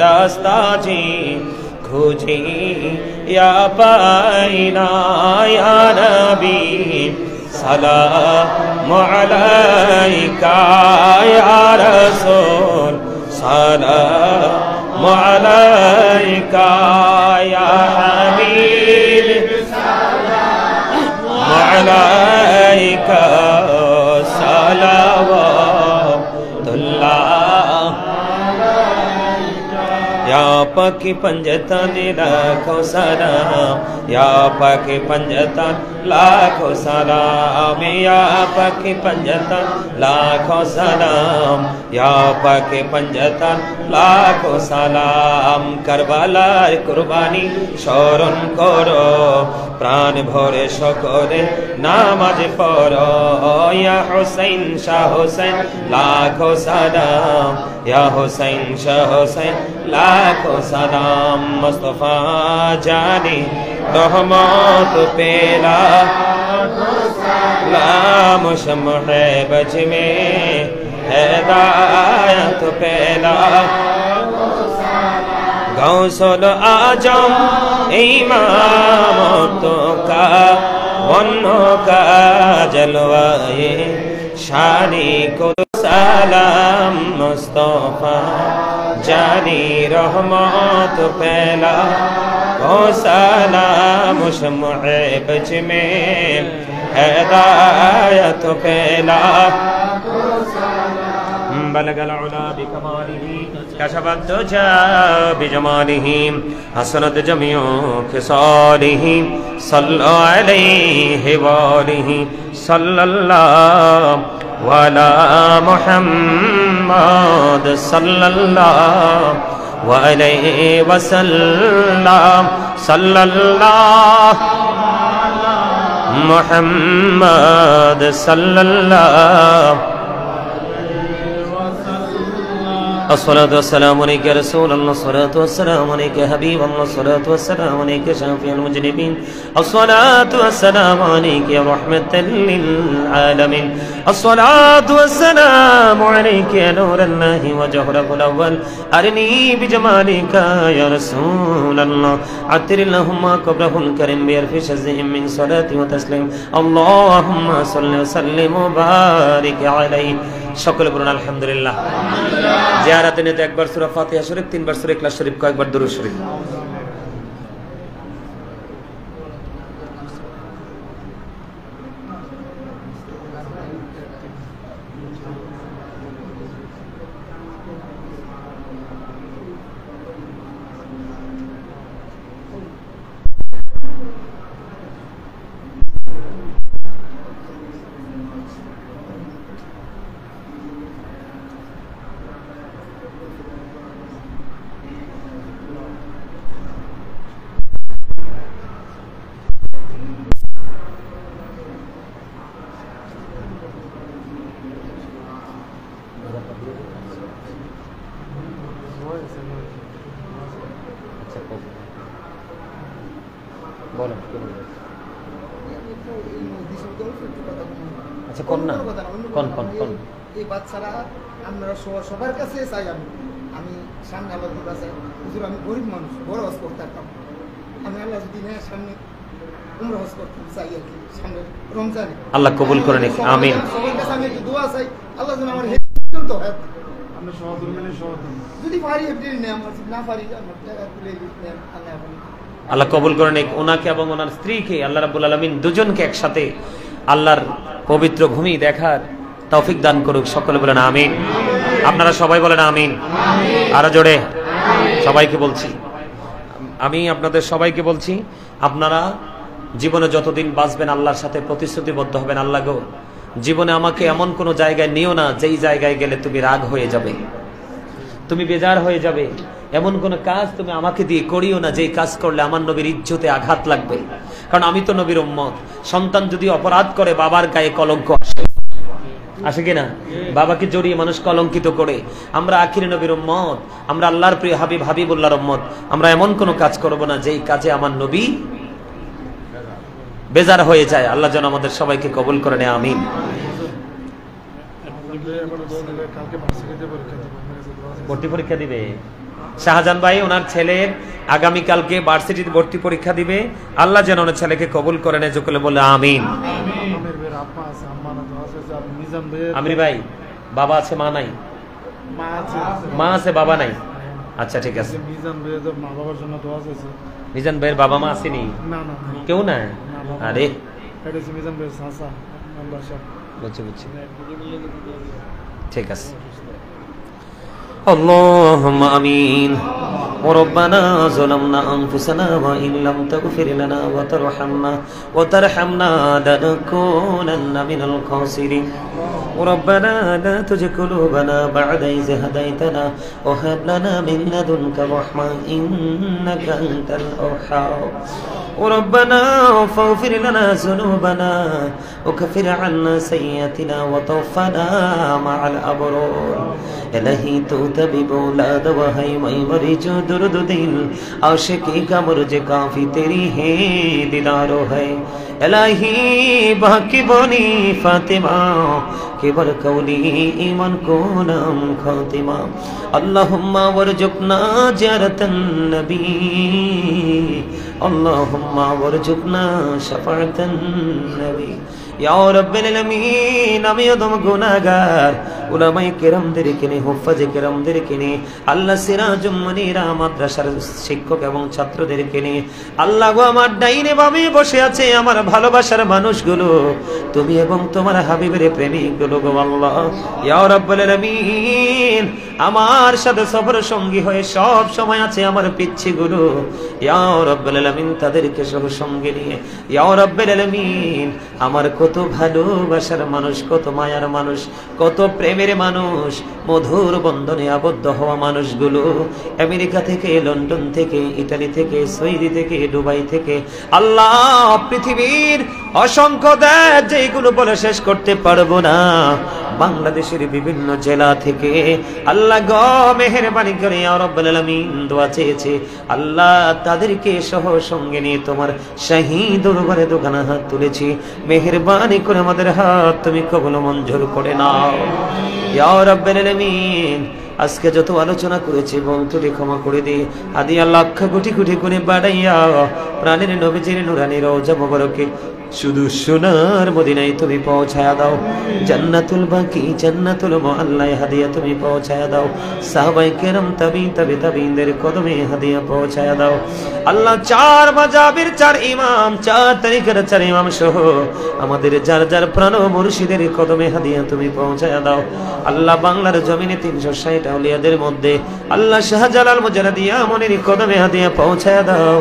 রাস্তা যে খুঁজি ইয়া পাই না। ইয়া নবী সালাম আলাইকা ইয়া রাসূল, সালাম আলাইকা ইয়া হাবিব, সালাম আলাইকা, সালাওয়াতুল্লাহ या पाक पंजतन लाखों सलाम, या पाक पंजतन लाखों सलाम, या पाक पंजतन लाखों सलाम, या पाक पंजतन लाखों सलाम। करबालार कुरबानी স্মরণ করো, প্রাণ ভরে সকলে নামাজ পড়ো। ইয়া হুসাইন শাহ হুসাইন লাখো সালাম, ইয়া হুসাইন শাহ হুসাইন লাখো সালাম। মুস্তাফা জানি রহমত পেলা, লাম শমহে বজ মে হেদায়ত পেলা। গৌসল আজম ইমামত কা বন্য কা জলওয়ায়ে শানি কো সালাম। মুস্তাফা জানি রহমত পেলা, ও সালাম শমহে বজ মে হেদায়ত পেলা। بلغ العلا بكماله كشف الدجى بجماله حسنت جميع خصاله صلى عليه وآله صلى الله على محمد صلى الله عليه وسلم صلى الله محمد صلى الله الصلاة والسلام عليك يا رسول الله الصلاة والسلام عليك يا حبيب الله الصلاة والسلام عليك يا شافي المذنبين الصلاة والسلام عليك يا رحمة للعالمين الصلاة والسلام عليك يا نور الله وجهره الأول أرني بجمالك يا رسول الله عطر اللهم قبره الكريم بألف شزء من صلاة وتسليم اللهم صل وسلم وبارك عليه সকলে বলুন আলহামদুলিল্লাহ। জিয়ারাতে নিতে একবার সূরা ফাতিহা শরীফ, তিনবার সূরা ইখলাস শরীফ, কয়েকবার দুরূদ শরীফ। আচ্ছা কোন না কোন কোন কোন এই বাচ্চারা আমরা সবার কাছে চাই, আমি সামনে আল্লাহ কাছে হুজুর আমি গরিব মানুষ, বড় হজ করতে পারতাম, আমি আল্লাহ যদি সামনে উমরা হজ করতে চাই আর কি, সামনে রমজানে আল্লাহ কবুল করে নিক আমিন। সবার কাছে আমি একটু দোয়া চাই, আল্লাহ যেন আমার হেল্প তো হয়, আমরা সহজে মানে সহজে যদি পারি এমনি নেই, আমার না পারি আমার টাকা তুলে নেন আল্লাহ আল্লাহ কবুল করে নিক ওনাকে এবং ওনার স্ত্রীকে। আল্লাহ রাব্বুল আলামিন দুজনকে একসাথে আল্লাহর পবিত্র ভূমি দেখার তৌফিক দান করুক। সকলে বলেন আমিন। আপনারা সবাই বলেন আমিন। আরো জোরে সবাইকে বলছি, আমি আপনাদের সবাইকে বলছি, আপনারা জীবনে যতদিন বাঁচবেন আল্লাহর সাথে প্রতিশ্রুতিবদ্ধ হবেন। আল্লাহ গো, জীবনে আমাকে এমন কোন জায়গায় নিও না যেই জায়গায় গেলে তুমি রাগ হয়ে যাবে, তুমি বেজার হয়ে যাবে। এমন কোন কাজ তুমি আমাকে দিয়ে করিও না যেই কাজ করলে আমার নবীর ইজ্জতে আঘাত লাগবে, কারণ আমি তো নবীর উম্মত। সন্তান যদি অপরাধ করে বাবার গায়ে কলঙ্ক আসে কিনা? বাবাকে জড়িয়ে মানুষ কলঙ্কিত করে। আমরা আখির নবীর উম্মত, আমরা আল্লাহর প্রিয় হাবিব হাবিবুল্লাহর উম্মত। আমরা এমন কোন কাজ করব না যেই কাজে আমার নবী বেজার হয়ে যায়। আল্লাহ যেন আমাদের সবাইকে কবুল করে নেয় আমিন। ভর্তি পরীক্ষা দিবে শাহজাহান ভাই, ওনার ছেলের আগামীকালকে ভার্সিটিতে ভর্তি পরীক্ষা দিবে। আল্লাহ যেন ওনার ছেলেকে কবুল করে নেয়, সকলে বলে আমিন। আমির ভাই, বাবা আছে মা নাই? মা আছে বাবা নাই? আচ্ছা ঠিক আছে। মিজান ভাইয়ের বাবা মা আসেনি? কেউ নাই? আরে বুঝছি বুঝছি, ঠিক আছে। اللهم آمين. وربنا ظلمنا أنفسنا وإن لم تغفر لنا وترحمنا لنكونن من الخاسرين. ربنا لا تزغ قلوبنا بعد إذ هديتنا وهب لنا من لدنك رحمة إنك أنت الوهاب. ربنا فاغفر لنا ذنوبنا وكفر عنا سيئاتنا وتوفنا مع الأبرار. الہی تو طبیب اولاد وہی میں مری جو درد دل عاشقی کا مرج کافی تیری ہے دلارو ہے. الہی باقی بونی فاطمہ کبر کولی ایمان کو نام خاتمہ. اللہم ورزقنا زیارت النبی اللہم ورزقنا شفاعت النبی. ইয়া রাব্বিল আলামিন, আমি অদম গুনাহগার, উলামায়ে কেরামদেরকে নিয়ে, হুফাজে কেরামদেরকে নিয়ে, আল্লাহ সিরাজুম মুনিরা মাদ্রাসার শিক্ষক এবং ছাত্রদেরকে নিয়ে, আল্লাহ গো আমার ডাইনে বামে বসে আছে আমার ভালোবাসার মানুষগুলো, তুমি এবং তোমার হাবিবের প্রেমিকগুলো গো আল্লাহ। ইয়া রাব্বিল আলামিন, আমার সাথে সফর সঙ্গী হয়ে সব সময় আছে আমার পিচ্ছিগুলো, ইয়া রাব্বিল আলামিন তাদেরকে সব সঙ্গে নিয়ে, ইয়া রাব্বিল আলামিন আমার কত ভালোবাসার মানুষ, কত মায়ার মানুষ, কত প্রেমের মানুষ, মধুর বন্ধনে আবদ্ধ হওয়া মানুষগুলো আমেরিকা থেকে, লন্ডন থেকে, ইতালি থেকে, সৌদি থেকে, দুবাই থেকে, আল্লাহ পৃথিবীর অসংখ্য দেশ যেগুলো বলে শেষ করতে পারবো না, বাংলাদেশের বিভিন্ন জেলা থেকে আল্লাহ গো মেহেরবানি করে ইয়া রাব্বুল আলামিন দোয়া চেয়েছে, আল্লাহ তাদেরকে সহ সঙ্গে নিয়ে তোমার শাহী দরবারে দোকানা হাত তুলেছি, মেহেরবানি করে আমাদের হাত তুমি কবুল মঞ্জুর করে নাও ইয়া রাব্বুল আলামিন। আজকে যত আলোচনা করেছি বলতুলি ক্ষমা করে দে, হাদিয়া লক্ষ কোটি কোটি করে বাড়াইয়া প্রাণের নবীজির নুরানি রওজা মোবারকে শুধু সোনার মদিনায় তুমি পৌঁছায়া দাও, জান্নাতুল বাকি জান্নাতুল মুআল্লায় হাদিয়া তুমি পৌঁছায়া দাও, সাহাবায়ে কেরাম তাবিঈনদের কদমে হাদিয়া পৌঁছায়া দাও। আল্লাহ চার মাযহাবের চার ইমাম, চার তরিকার চার ইমাম সহ আমাদের যার যার প্রাণ মুর্শিদের কদমে হাদিয়া তুমি পৌঁছায়া দাও। আল্লাহ বাংলার জমিনে 360 আউলিয়াদের মধ্যে আল্লাহ শাহজালাল মুজাহিদিয়া মনির কদমে হাদিয়া পৌঁছায়া দাও,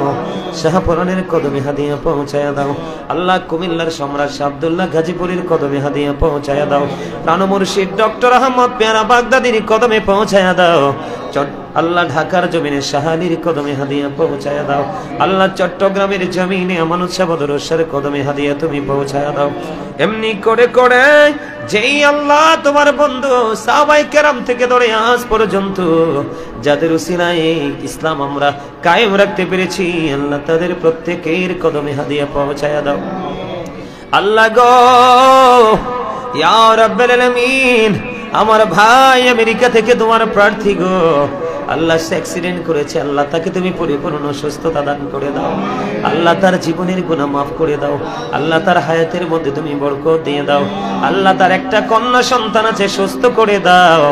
শাহপুরানের কদমে হাদিয়া পৌঁছায়া দাও। আল্লাহ কুমিল্লার সম্রাট শাহ আব্দুল্লাহ গাজীপুরের কদমে হাদিয়া পৌঁছায়া দাও, প্রাণ মুর্শিদ ডক্টর আহমদ পেয়ারা বাগদাদির কদমে পৌঁছায়া দাও। আল্লাহ ঢাকার জমিনে শাহালির কদমে হাদিয়া পৌঁছায়া দাও। আল্লাহ চট্টগ্রামের জমিনে আমানত শাহ বদরুশের কদমে হাদিয়া তুমি পৌঁছায়া দাও। এমনি করে করে যেই আল্লাহ তোমার বন্ধু সাহাবায়ে কেরাম থেকে ধরে আজ পর্যন্ত যাদের উসিলায় ইসলাম আমরা কায়েম রাখতে পেরেছি, আল্লাহ তাদের প্রত্যেকের কদমে হাদিয়া পৌঁছায়া দাও। আল্লাহ গো ইয়া রাব্বুল আলামিন, আমার ভাই আমেরিকা থেকে তোমার প্রার্থী গো, আল্লাহ সে অ্যাক্সিডেন্ট করেছে, আল্লাহ তাকে তুমি পরিপূর্ণ সুস্থতা দান করে দাও। আল্লাহ তার জীবনের গুনাহ মাফ করে দাও। আল্লাহ তার হায়াতের মধ্যে তুমি বরকত দিয়ে দাও। আল্লাহ তার একটা কন্যা সন্তান আছে, সুস্থ করে দাও।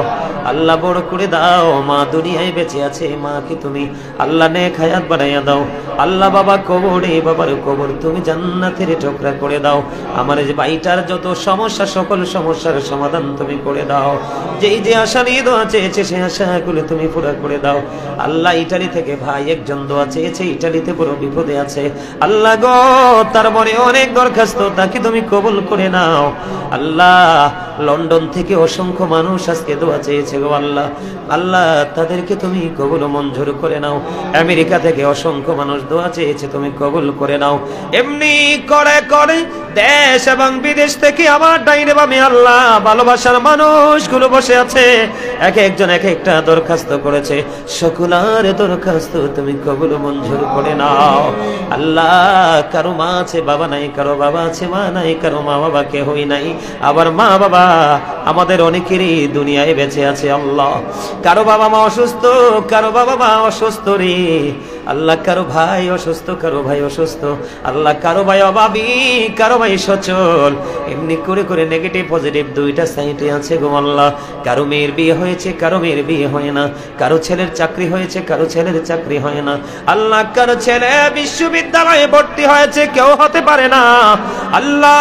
আল্লাহ বড় করে দাও। মা দুনিয়ায় বেঁচে আছে, মাকে তুমি আল্লাহ নেক হায়াত বাড়াইয়া দাও। আল্লাহ বাবা কবরে, বাবার কবর তুমি জান্নাতের টুকরা করে দাও। আমার যে ভাইটার যত সমস্যা, সকল সমস্যার সমাধান তুমি করে দাও। যেই যে আশা নিয়ে দোয়া চেয়েছে সে আশাগুলো তুমি পুরা করে দাও। আল্লাহ ইটালি থেকে ভাই একজন দোয়া চেয়েছে, ইটালিতে বড় বিপদে আছে, আল্লাহ গো তার মনে অনেক দরখাস্ত, তাকে তুমি কবুল করে নাও। আল্লাহ লন্ডন থেকে অসংখ্য মানুষ আজকে দোয়া চেয়েছে গো আল্লাহ, আল্লাহ তাদেরকে তুমি কবুল মঞ্জুর করে নাও। আমেরিকা থেকে অসংখ্য মানুষ দোয়া চেয়েছে, তুমি কবুল করে নাও। এমনি করে করে দেশ এবং বিদেশ থেকে আমার ডাইনে বামে আল্লাহ ভালোবাসার মানুষগুলো বসে আছে, এক একজন এক একটা দরখাস্ত করেছে, সকলের দরখাস্ত তুমি কবুল মঞ্জুর করে নাও। আল্লাহ কারো মা আছে বাবা নাই, কারো বাবা আছে মা নাই, কারো মা বাবা কেহই নাই, আবার মা বাবা আমাদের অনেকেরই দুনিয়ায় বেঁচে আছে। আল্লাহ কারো বাবা মা অসুস্থ, কারো বাবা মা অসুস্থ রে আল্লাহ, কারো ভাই অসুস্থ, কারো ভাই অসুস্থ, আল্লাহ কারো ভাই অভাবী, কারো ভাই সচল, এমনি করে করে নেগেটিভ পজিটিভ দুইটা সাইডে আছে গো আল্লাহ। কারো মেয়ের বিয়ে হয়েছে, কারো মেয়ের বিয়ে হয় না, কারো ছেলের চাকরি হয়েছে, কারো ছেলের চাকরি হয় না। আল্লাহ কারো ছেলে বিশ্ববিদ্যালয়ে ভর্তি হয়েছে, কেউ হতে পারে না। আল্লাহ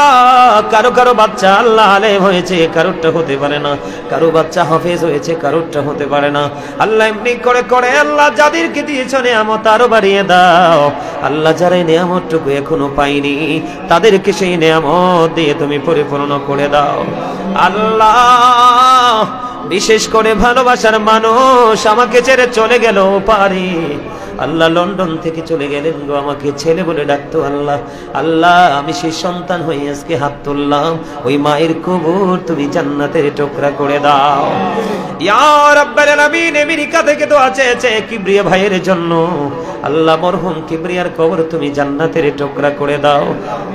কারো কারো বাচ্চা আল্লাহ আলেম হয়েছে, কারোরটা হতে পারে না, কারো বাচ্চা হাফেজ হয়েছে, কারোরটা হতে পারে না। আল্লাহ এমনি করে করে আল্লাহ যাদেরকে দিয়েছ নিয়ামত আরো বাড়িয়ে দাও। আল্লাহ যারা নিয়ামতটুকু এখনো পাইনি তাদেরকে সেই নিয়ামত দিয়ে তুমি পরিপূর্ণ করে দাও। আল্লাহ বিশেষ করে ভালোবাসার মানুষ আমাকে ছেড়ে চলে গেল পারে, আল্লাহ লন্ডন থেকে চলে গেলেন গো, আমাকে ছেলে বলে ডাকতো আল্লাহ। আল্লাহ আমি সেই সন্তান হয়ে আজকে হাত তুললাম, ওই মায়ের কবর তুমি জান্নাতের টুকরা করে দাও। ইয়া রাব্বাল আলামিন আমেরিকা থেকে দোয়া চেয়েছে কিবরিয়া ভাইয়ের জন্য, আল্লাহ মরহুম কিবরিয়ার কবর তুমি জান্নাতের টুকরা করে দাও।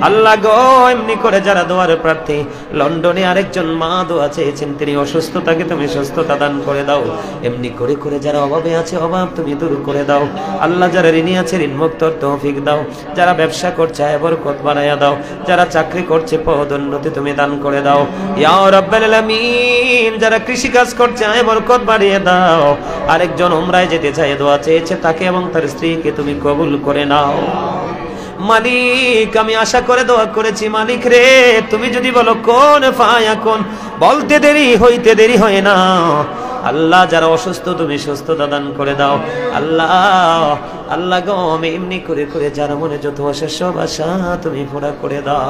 আল্লাহ গো এমনি করে যারা দোয়ার প্রার্থী, লন্ডনে আরেকজন মা দোয়া চেয়েছেন, তিনি অসুস্থ, তাকে তুমি সুস্থতা দান করে দাও। এমনি করে করে যারা অভাবে আছে অভাব তুমি দূর করে দাও। আল্লাহ যারা ঋণী আছে ঋণ মুক্তর তৌফিক দাও। যারা ব্যবসা করছে বরকত বাড়ায়া দাও। যারা চাকরি করছে পদোন্নতি তুমি দান করে দাও। ইয়া রাব্বাল আলামিন যারা কৃষি কাজ করছে বরকত বাড়িয়ে দাও। আরেকজন উমরায় যেতে চায় দোয়া চেয়েছে, তাকে এবং তার স্ত্রীকে তুমি কবুল করে নাও। মালিক আমি আশা করে দোয়া করেছি, মালিক রে তুমি যদি বলো কোন ফায়াকুন, বলতে দেরি হইতে দেরি হয় না। আল্লাহ যারা অসুস্থ তুমি সুস্থতা দান করে দাও। আল্লাহ আল্লাহ গো আমি এমনি করে করে যারা মনে যত আসে সব আশা তুমি পুরা করে দাও।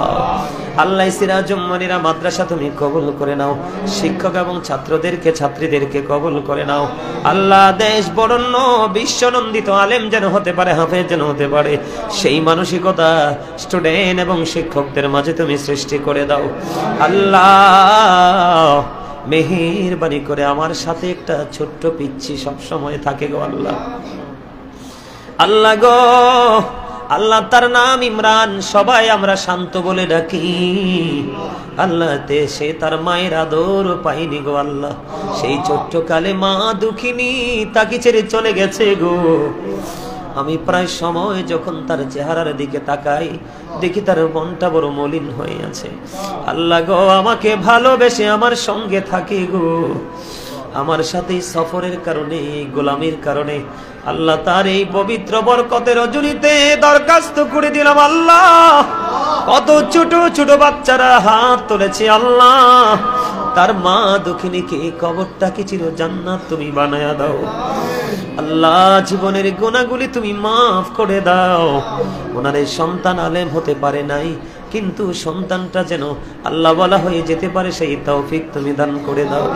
আল্লাহ সিরাজুম মনিরা মাদ্রাসা তুমি কবুল করে নাও। শিক্ষক এবং ছাত্রদেরকে ছাত্রীদেরকে কবুল করে নাও। আল্লাহ দেশ বরণ্য বিশ্বনন্দিত আলেম যেন হতে পারে, হাফেজ যেন হতে পারে, সেই মানসিকতা স্টুডেন্ট এবং শিক্ষকদের মাঝে তুমি সৃষ্টি করে দাও। আল্লাহ মেহেরবানি করে আমার সাথে একটা ছোট্ট পিচ্ছি সব সময় থাকে গো আল্লাহ। আল্লাহ গো আল্লাহ, তার নাম ইমরান, সবাই আমরা শান্ত বলে ডাকি। আল্লাহ সে তার মায়ের আদর পাইনি গো আল্লাহ। সেই ছোট্ট কালে মা দুঃখিনী তাকে ছেড়ে চলে গেছে গো। আমি প্রায় সময় যখন তার চেহারার দিকে তাকাই দেখি তার মনটা বড় মলিন হয়ে আছে। আল্লাহ গো আমাকে ভালোবেসে আমার সঙ্গে থাকে গো, আমার সাথে সফরের কারণে, গোলামির কারণে আল্লাহ তার এই পবিত্র বরকতের রজনীতে দরখাস্ত করে দিলাম আল্লাহ। কত ছোট ছোট বাচ্চারা হাত তুলেছে আল্লাহ, তার মা দুঃখিনীকে কবরটাকে চির জান্নাত তুমি বানায়া দাও আল্লাহ। জীবনের গুনাহগুলি তুমি মাফ করে দাও। ওনার এই সন্তান আলেম হতে পারে নাই, কিন্তু সন্তানটা যেন আল্লাহ বলা হয়ে যেতে পারে সেই তৌফিক তুমি দান করে দাও।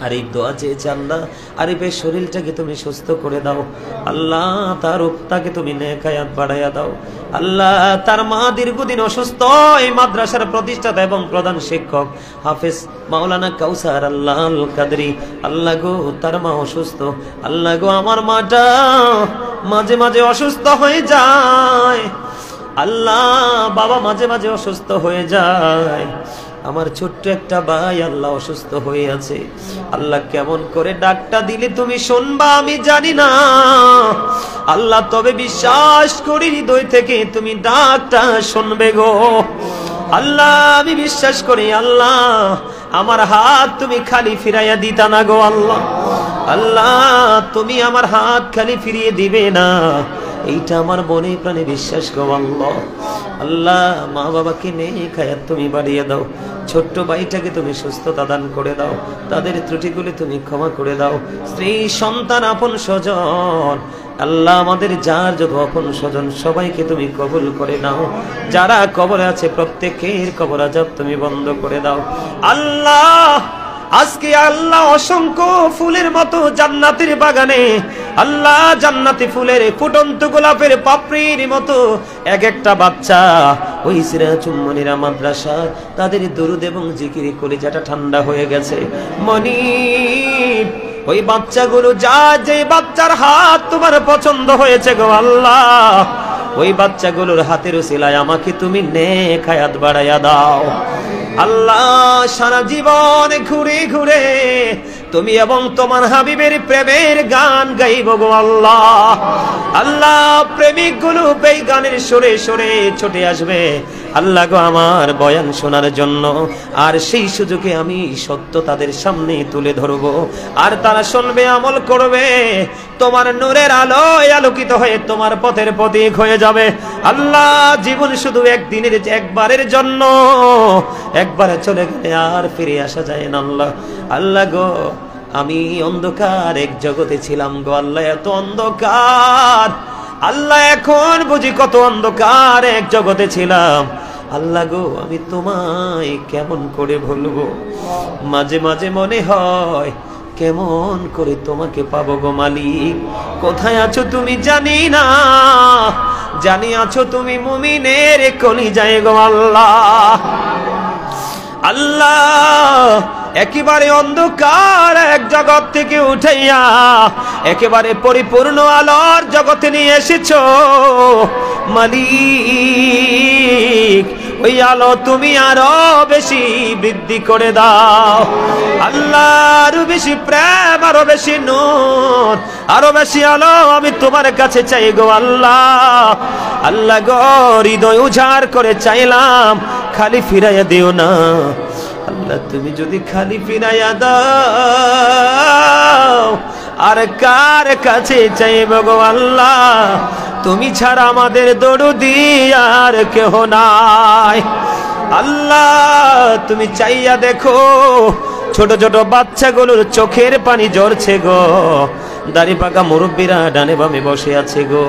আরিফ দোয়া চেয়েছে আল্লাহ, আরিফের শরীরটাকে তুমি সুস্থ করে দাও আল্লাহ, তার রূপটাকে তুমি নেকায়াত বাড়াইয়া দাও আল্লাহ। তার মা দীর্ঘদিন অসুস্থ, এই মাদ্রাসার প্রতিষ্ঠাতা এবং প্রধান শিক্ষক হাফেজ মাওলানা কাউসার আল্লাহ আল কাদরি, আল্লাহ গো তার মা অসুস্থ আল্লাহ গো। আমার মাটা মাঝে মাঝে অসুস্থ হয়ে যায় আল্লাহ, বাবা মাঝে মাঝে অসুস্থ হয়ে যায়। আমার ছোট্ট একটা ভাই আল্লাহ অসুস্থ হয়ে আছে আল্লাহ, কেমন করে ডাকটা দিলে তুমি শুনবা আমি জানি না আল্লাহ, তবে বিশ্বাস করি হৃদয় থেকে তুমি ডাকটা শুনবে গো আল্লাহ। আমি বিশ্বাস করি আল্লাহ, আমার হাত তুমি খালি ফিরাইয়া দিতা না গো আল্লাহ। আল্লাহ তুমি আমার হাত খালি ফিরিয়ে দিবে না, এইটা আমার মনে প্রাণে বিশ্বাস গো আল্লাহ। আল্লাহ মা বাবাকে নেক হায়াত তুমি বাড়িয়ে দাও, ছোট্ট ভাইটাকে তুমি সুস্থতা দান করে দাও, তাদের ত্রুটিগুলি তুমি ক্ষমা করে দাও। স্ত্রী সন্তান আপন স্বজন আল্লাহ, আমাদের যার যত আপন স্বজন সবাইকে তুমি কবুল করে নাও। যারা কবরে আছে প্রত্যেকের কবর আযাব তুমি বন্ধ করে দাও আল্লাহ। আজকে আল্লাহ অসংখ্য ফুলের মতো জান্নাতের বাগানে আল্লাহ, জান্নাতি ফুলের ফুটন্ত গোলাপের পাপড়ির মতো এক একটা বাচ্চা ওই সিরাজুম্মনিরা মাদ্রাসা, তাদের দুরুদ এবং জিকিরে কলিজাটা ঠান্ডা হয়ে গেছে মনিব। ওই বাচ্চাগুলো যা, যে বাচ্চার হাত তোমার পছন্দ হয়েছে গো আল্লাহ, ওই বাচ্চাগুলোর হাতের উসিলায় আমাকে তুমি নেক হায়াত বাড়াইয়া দাও আল্লাহ। সারা জীবন ঘুরে ঘুরে তুমি এবং তোমার হাবিবের প্রেমের গান গাইব গো আল্লাহ। আল্লাহ প্রেমিক গুলো এই গানের সুরে সুরে ছুটে আসবে আল্লাহ গো আমার বয়ান শোনার জন্য, আর সেই সুযোগে আমি সত্য তাদের সামনে তুলে ধরবো, আর তারা শুনবে, আমল করবে, তোমার নূরের আলোয় আলোকিত হয়ে তোমার পথের প্রতীক হয়ে যাবে আল্লাহ। জীবন শুধু একদিনের, একবারের জন্য, একবারে চলে গেলে আর ফিরে আসা যায় না আল্লাহ। আল্লাহ গো আমি অন্ধকার এক জগতে ছিলাম গো আল্লাহ, এত অন্ধকার আল্লাহ, এখন বুঝি কত অন্ধকার এক জগতে ছিলাম আল্লাহ গো। আমি তোমায় কেমন করে ভুলবো, মাঝে মাঝে মনে হয় কেমন করে তোমাকে পাবো গো মালিক। কোথায় আছো তুমি জানি না, জানি আছো তুমি মুমিনের কলিজায় গো আল্লাহ। আল্লাহ একেবারে অন্ধকার এক জগৎ থেকে উঠাইয়া একেবারে পরিপূর্ণ আলোর জগতে নিয়ে এসেছো মালিক। ওই আলো তুমি আরো বেশি বৃদ্ধি করে দাও আল্লাহ, আরো বেশি প্রেম, আরো বেশি নূর, আরো বেশি আলো আমি তোমার কাছে চাই গো আল্লাহ। আল্লাহ গো হৃদয় উজাড় করে চাইলাম, খালি ফিরাইয়া দিও না আল্লাহ। তুমি যদি খালি ফিরাইয়া দাও আর কার কাছে চাইব গো আল্লাহ, তুমি ছাড়া আমাদের দরদি আর কেহ নাই আল্লাহ। তুমি চাইয়া দেখো ছোট ছোট বাচ্চাগুলোর চোখের পানি ঝরছে গো, দাড়ি পাকা মুরব্বীরা ডানে বামে বসে আছে গো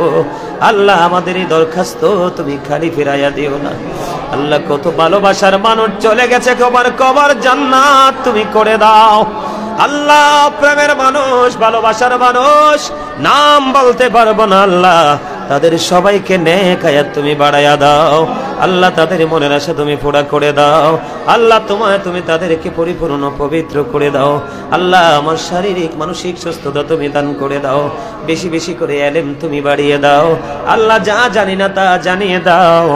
আল্লাহ। আমাদের এই দরখাস্ত তুমি খালি ফিরাইয়া দিও না আল্লাহ। কত ভালোবাসার মানুষ চলে গেছে, কবর কবর জান্নাত তুমি করে দাও আল্লাহ। প্রেমের মানুষ, ভালোবাসার মানুষ, নাম বলতে পারবো না আল্লাহ, তাদের সবাইকে নেক হায়াত তুমি বাড়ায়া দাও আল্লাহ, তাদের মনের আশা তুমি পুরা করে দাও আল্লাহ, তুমি তাদেরকে পরিপূর্ণ পবিত্র করে দাও আল্লাহ। আমার শারীরিক মানসিক সুস্থতা তুমি দান করে দাও, বেশি বেশি করে ইলম তুমি বাড়িয়ে দাও আল্লাহ। যা জানি না তা জানিয়ে দাও,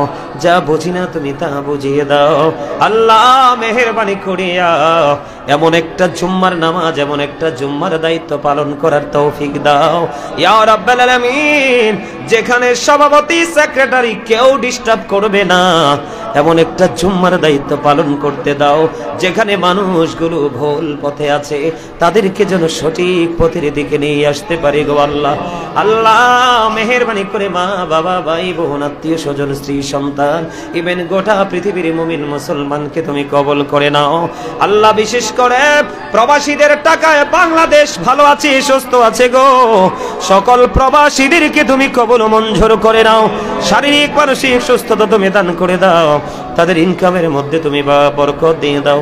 যা বুঝি না তুমি তা বুঝিয়ে দাও আল্লাহ। মেহেরবানি করিয়া এমন একটা জুম্মার নামাজ, এমন একটা জুম্মার দায়িত্ব পালন করার তৌফিক দাও ইয়া রাব্বাল আলামিন। যেখানে সভাপতি সেক্রেটারি কেউ ডিস্টার্ব করবে না, এমন একটা জুম্মার দায়িত্ব পালন করতে দাও যেখানে মানুষগুলো ভুল পথে আছে, তাদেরকে যেন সঠিক পথের দিকে নিয়ে আসতে পারি গো আল্লাহ। আল্লাহ মেহেরবানি করে মা বাবা ভাই বোন আত্মীয় স্বজন স্ত্রী সন্তান ইভেন গোটা পৃথিবীর মুমিন মুসলমানকে তুমি কবুল করে নাও আল্লাহ। বিশেষ করে প্রবাসীদের টাকায় বাংলাদেশ ভালো আছে, সুস্থ আছে গো। সকল প্রবাসীদেরকে তুমি কবুল মঞ্জুর করে নাও, শারীরিক মানসিক সুস্থতা তুমি দান করে দাও, তাদের ইনকামের মধ্যে তুমি বরকত দিয়ে দাও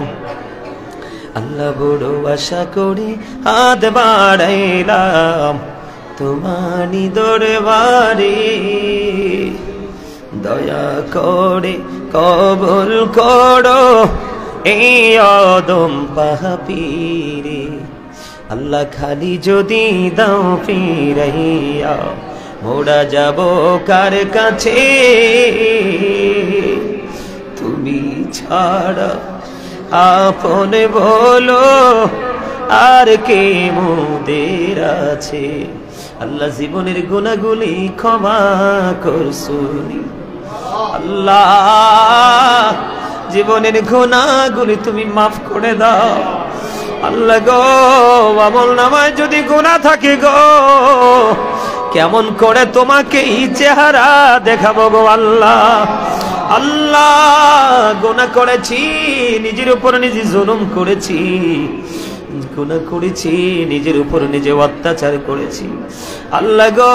আল্লাহ। বড় আশা করি হাত বাড়াইলাম তোমারি দরবারে, দয়া করে কবুল করো এই অদম পাপীরে আল্লাহ। খালি যদি দাও ফিরাইয়া মোরা যাব কার কাছে, তুমি ছাড়া আপন বলো আর কে মোদের আছে আল্লাহ। জীবনের গুনাহগুলি ক্ষমা করছুনি আল্লাহ, জীবনের গুনাহগুলি তুমি মাফ করে দাও আল্লাহ গো। আমল নামায় যদি গুনাহ থাকে গো, কেমন করে তোমাকে এই চেহারা দেখাবো গো আল্লাহ। আল্লাহ গুনাহ করেছি, নিজের উপর নিজে জুলুম করেছি, গুনাহ করেছি, নিজের উপর নিজে অত্যাচার করেছি আল্লাহ গো।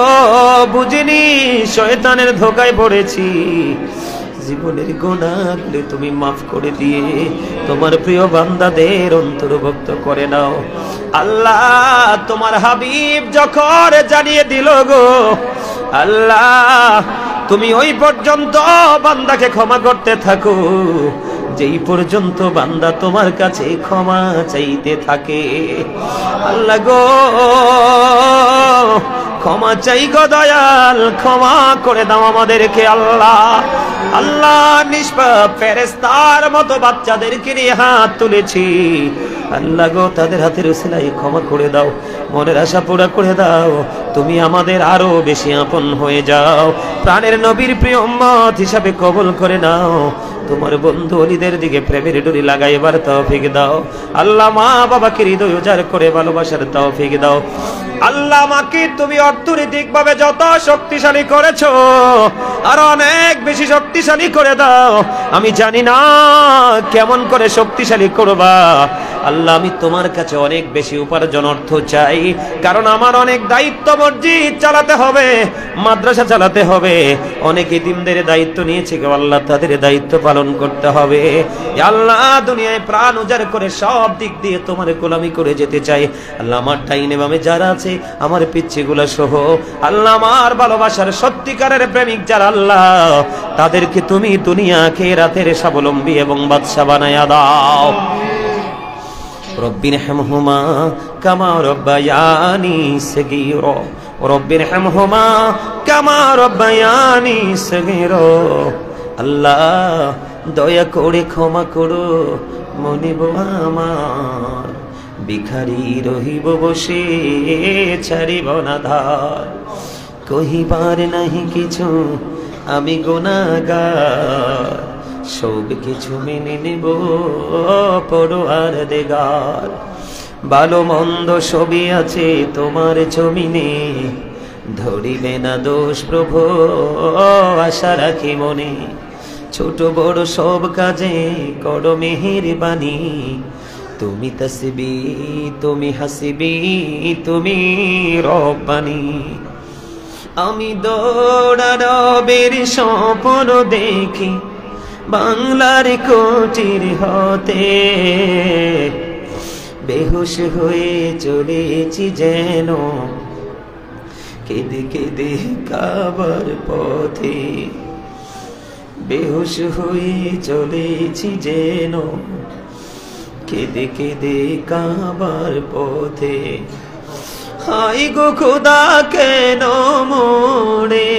বুঝিনি, শয়তানের ধোকায় পড়েছি। জীবনের গুনাহগুলো তুমি মাফ করে দিয়ে তোমার প্রিয় বান্দাদের অন্তর্ভুক্ত করে নাও আল্লাহ। তোমার হাবিব যখন জানিয়ে দিল গো আল্লাহ, তুমি ওই পর্যন্ত বান্দাকে ক্ষমা করতে থাকো যেই পর্যন্ত বান্দা তোমার কাছে ক্ষমা চাইতে থাকে আল্লাহ গো। ক্ষমা চাই গো দয়াল, ক্ষমা করে দাও আমাদেরকে আল্লাহ। আল্লাহ নিষ্পাপ ফেরেশতার মতো বাচ্চাদেরকে নিয়ে হাত তুলেছি আল্লাহ গো, তাদের হাতের উসিলায় ক্ষমা করে দাও, মনের আশা পুরা করে দাও, তুমি আমাদের আরো বেশি আপন হয়ে যাও, প্রাণের নবীর প্রিয় উম্মত হিসাবে কবুল করে নাও। তোমার বন্ধু অলিদের দিকে প্রেমের ডুরি লাগাইবার তৌফিক দাও আল্লাহ। মা বাবাকে হৃদয় উজাড় করে ভালোবাসার তৌফিক দাও আল্লাহ। আমাকে তুমি অর্থনৈতিকভাবে যত শক্তিশালী করেছো আর অনেক বেশি শক্তিশালী করে দাও। আমি জানি না কেমন করে শক্তিশালী করবা আল্লাহ। আমি তোমার কাছে অনেক বেশি উপার্জন অর্থ চাই, কারণ আমার অনেক দায়িত্ব, মসজিদ চালাতে হবে, মাদ্রাসা চালাতে হবে, অনেক এতিমদের দায়িত্ব নিয়েছে গো আল্লাহ, তাদের দায়িত্ব পালন করতে হবে আল্লাহ। দুনিয়ায় প্রাণ উজাড় করে সব দিক দিয়ে তোমার গোলামি করে যেতে চাই আল্লাহ। আমার ডাইনে বামে যারা আছে, আমার পিচ্ছিগুলা সহ আল্লাহ, আমার ভালোবাসার সত্যিকারের প্রেমিক যারা আল্লাহ, তাদেরকে তুমি দুনিয়া আখিরাতের স্বাবলম্বী এবং বাদশা বানায়া দাও। রব্বিরহামহুমা কামা রব্বায়ানি সগীরা, রব্বিরহামহুমা কামা রব্বায়ানি সগীরা। আল্লাহ দয়া করে ক্ষমা করো মনিব আমার, ভিখারি রহিব বসে ছাড়িব না ধার, কহিবার নাহি কিছু আমি গুনাহগার, সব কিছু মেনে নেব পরোয়ার দেগার। ভালো মন্দ সবই আছে তোমার জমিনে, ধরিবে না দোষ প্রভু আশা রাখি মনে, ছোট বড় সব কাজে করো মেহেরবানি, তুমি তাসবি তুমি হাসিবি তুমি রব্বানি। আমি দৌড়ারবের স্বপ্ন দেখি বাংলার কোটির হতে, বেহুশ হয়ে চলেছি যেন কেঁদে কেঁদে কাবার পথে বেহুশ হয়ে চলেছি যেন, কেঁদে কেঁদে কাবার পথে। হায় গো খোদা কেন মোরে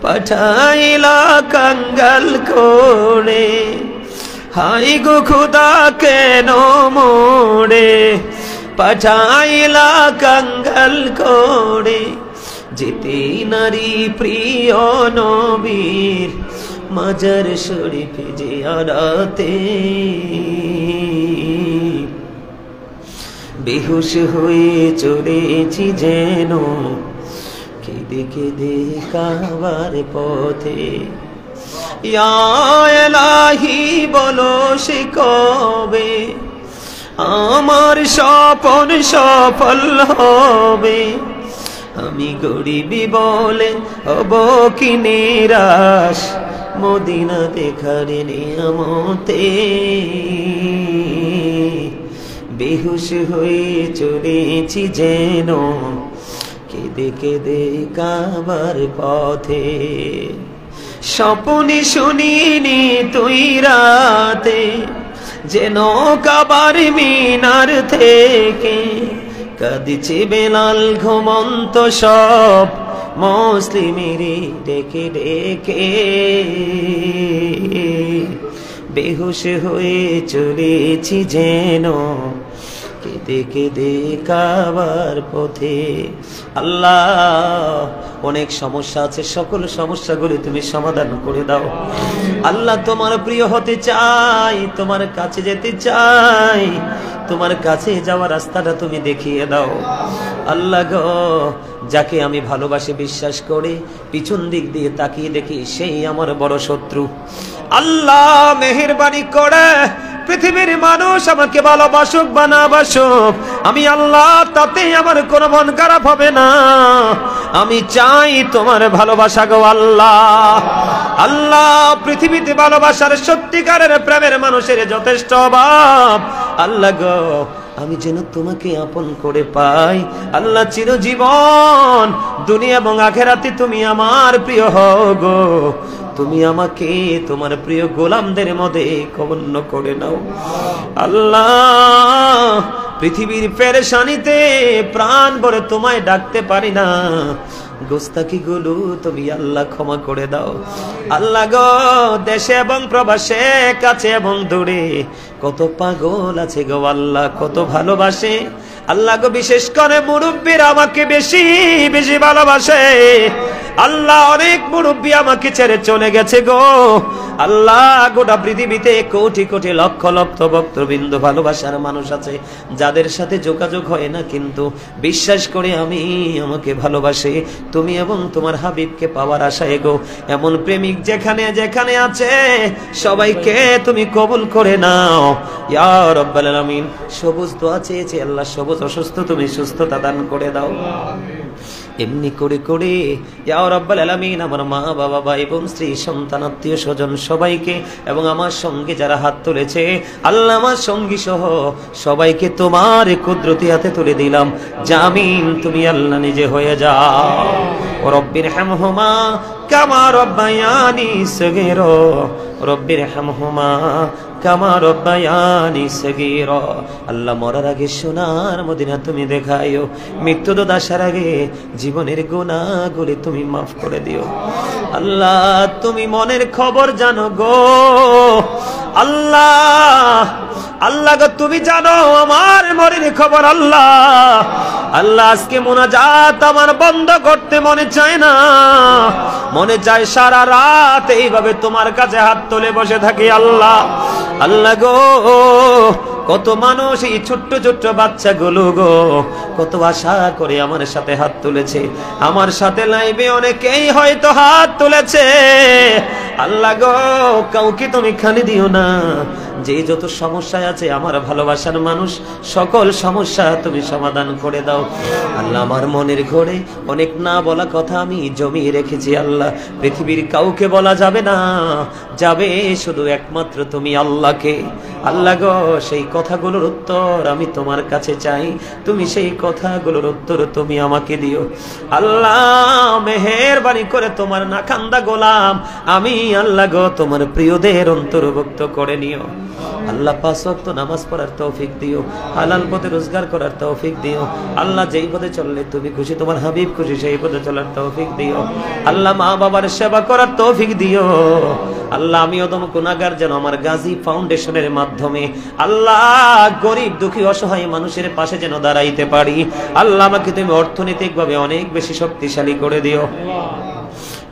পাঠাইলা কাঙ্গাল করে, হায় গো খোদা কেন মোরে পাঠাইলা কাঙ্গাল করে। যেতে নারী প্রিয় নবীর মাজার শরীফ জিয়ারতে, বেহুশ হয়ে চলেছি যেন, কেঁদে কেঁদে কাবার পথে। ইয়া ইলাহি বলো সে কবে আমার স্বপন সফল হবে, আমি গরিবি বলে হব কি নিরাশ মদিনা দেখার নিয়ামতে। বেহুশ হয়ে চলেছি যেন, কেঁদে কেঁদে কাবার পথে। স্বপ্নে শুনিনি তুই রাতে যেন কাবার মিনার থেকে কাঁদিছে বেলাল ঘুমন্ত সব মুসলিমেরই ডেকে ডেকে। বেহুশ হয়ে চলেছি যেন, কেঁদে কেঁদে কাবার পথে। আল্লাহ অনেক সমস্যা আছে, সকল সমস্যাগুলি তুমি সমাধান করে দাও। আল্লাহ তোমার প্রিয় হতে চাই, তোমার কাছে যেতে চাই, তোমার কাছে যাওয়ার রাস্তাটা তুমি দেখিয়ে দাও। আল্লাহ গো, যাকে আমি ভালোবাসি বিশ্বাস করে পিছন দিক দিয়ে তাকিয়ে দেখি সেই আমার বড় শত্রু। আল্লাহ মেহেরবানি করে পৃথিবীর মানুষ আমাকে ভালোবাসুক বা না বাসুক, আমি আল্লাহ তাতে আমার কোনো মন খারাপ হবে না। আমি চাই তোমার ভালোবাসা গো আল্লাহ। আল্লাহ পৃথিবীতে ভালোবাসার সত্যিকারের প্রেমের মানুষের যথেষ্ট অভাব। আল্লাহ গো, আমি যেন তোমাকে আপন করে পাই। আল্লাহ চিরজীবন দুনিয়া এবং আখিরাতে তুমি আমার প্রিয় হও গো। তুমি আমাকে তোমার প্রিয় গোলামদের মধ্যে গণ্য করে নাও। আল্লাহ পৃথিবীর পেরেশানিতে প্রাণ ভরে তোমায় ডাকতে পারি না, গোস্তাকি গুলো তুমি আল্লাহ ক্ষমা করে দাও। আল্লাহ গো, দেশে এবং প্রবাসে কাছে এবং দূরে কত পাগল আছে গো আল্লাহ, কত ভালোবাসে। আল্লাহ গো, বিশেষ করে মুরব্বীরা আমাকে বেশি বেশি ভালোবাসে। আল্লাহ অনেক মুরব্বী আমাকে ছেড়ে চলে গেছে গো আল্লাহ। গোটা পৃথিবীতে কোটি কোটি লক্ষ লক্ষ ভক্তবৃন্দ ভালোবাসার মানুষ আছে, যাদের সাথে যোগাযোগ হয় না, কিন্তু বিশ্বাস করে আমি আমাকে ভালোবাসে তুমি এবং তোমার হাবিবকে পাওয়ার আশায় গো। এমন প্রেমিক যেখানে যেখানে আছে সবাইকে তুমি কবুল করে নাও ইয়া রাব্বাল আলামিন। সবুজ দোয়া চেয়েছে আল্লাহ, সবুজ অসুস্থ তুমি সুস্থতা দান করে দাও। এমনি করে করে ইয়া রাব্বাল আলামিন আমার মা বাবা ভাই বোন স্ত্রী সন্তান আত্মীয় স্বজন সবাইকে এবং আমার সঙ্গে যারা হাত তুলেছে আল্লাহ আমার সঙ্গী সহ সবাইকে তোমার কুদরতি হাতে তুলে দিলাম। জামিন তুমি আল্লাহ নিজে হয়ে যাও। রব্বির হামহুমা কামা রব্বায়ানি সগীরা, রব্বির হামহুমা কামা রব্বায়ানি সগীরা। আল্লাহ মরার আগে সোনার মদিনা তুমি দেখাইও, মৃত্যু তো আসার আগে জীবনের গুনাহগুলি তুমি মাফ করে দিও। আল্লাহ তুমি মনের খবর জানো গো আল্লাহ। আল্লাহ গো, তুমি জানো আমার মনের খবর আল্লাহ। আল্লাহ আজকে মুনাজাত আমার বন্ধ করতে মনে চায় না, মনে চায় সারা রাত এইভাবে তোমার কাছে হাত তুলে বসে থাকি আল্লাহ। আল্লাহ গো, কত মানুষ এই ছোট্ট ছোট্ট বাচ্চাগুলো গো কত আশা করে আমার সাথে হাত তুলেছে, আমার সাথে লাইভে অনেকেই হয়তো হাত তুলেছে। আল্লাহ গো, কাউকে তুমি খালি দিও না, যে যত সমস্যায় আছে আমার ভালোবাসার মানুষ, সকল সমস্যা তুমি সমাধান করে দাও। আল্লাহ আমার মনের ঘরে অনেক না বলা কথা আমি জমিয়ে রেখেছি আল্লাহ, পৃথিবীর কাউকে বলা যাবে না, যাবে শুধু একমাত্র তুমি আল্লাহকে। আল্লাহ গো, সেই কথাগুলোর উত্তর আমি তোমার কাছে চাই, তুমি সেই কথাগুলোর উত্তর তুমি আমাকে দিও আল্লাহ। মেহেরবানি করে তোমার নাখান্দা গোলাম আমি আল্লাহ গো, তোমার প্রিয়দের অন্তর্ভুক্ত করে নিও আল্লাহ। 5 ওয়াক্ত নামাজ পড়ার তৌফিক দিও, হালাল পথে রোজগার করার তৌফিক দিও আল্লাহ। যেই পথে চললে তুমি খুশি, তোমার হাবিব খুশি, সেই পথে চলার তৌফিক দিও আল্লাহ। মা বাবার সেবা করার তৌফিক দিও আল্লাহ। আমি অদম গুনাহগার, যেন আমার গাজী ফাউন্ডেশনের মাধ্যমে আল্লাহ গরিব দুঃখী অসহায় মানুষের পাশে যেন দাঁড়াইতে পারি আল্লাহ। আমাকে তুমি অর্থনৈতিকভাবে অনেক বেশি শক্তিশালী করে দিও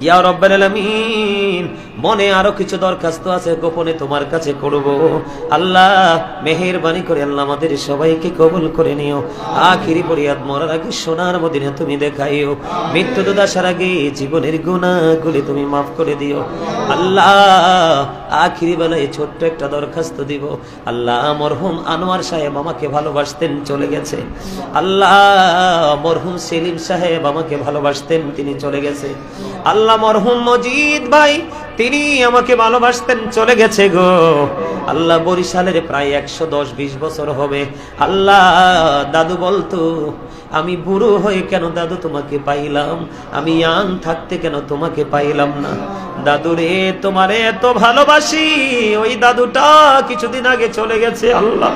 ইয়া রাব্বাল আলামিন। মনে আরো কিছু দরখাস্ত আছে, গোপনে তোমার কাছে করব আল্লাহ। মেহেরবানি করে আল্লাহ আমাদের সবাইকে কবুল করে নিও। আখিরি ফরিয়াদ মরার আগে সোনার মদিনা তুমি দেখাইও, মৃত্যু আসার আগে জীবনের গুনাহগুলি তুমি মাফ করে দিও আল্লাহ। আখিরি বেলায় ছোট্ট একটা দরখাস্ত দিব আল্লাহ। মরহুম আনোয়ার সাহেব আমাকে ভালোবাসতেন, চলে গেছে আল্লাহ। মরহুম সেলিম সাহেব আমাকে ভালোবাসতেন, তিনি চলে গেছে আল্লাহ। মরহুম মজিদ ভাই, তিনি আমাকে ভালোবাসতেন, চলে গেছে গো আল্লাহ। বরিশালের প্রায় 110-20 বছর হবে আল্লাহ। দাদু বলতো, আমি বুড়ো হয়ে কেন দাদু তোমাকে পাইলাম, আমি ইয়াং থাকতে কেন তোমাকে পাইলাম না। দাদু রে, তোমারে এত ভালোবাসি, ওই দাদুটা কিছুদিন আগে চলে গেছে আল্লাহ।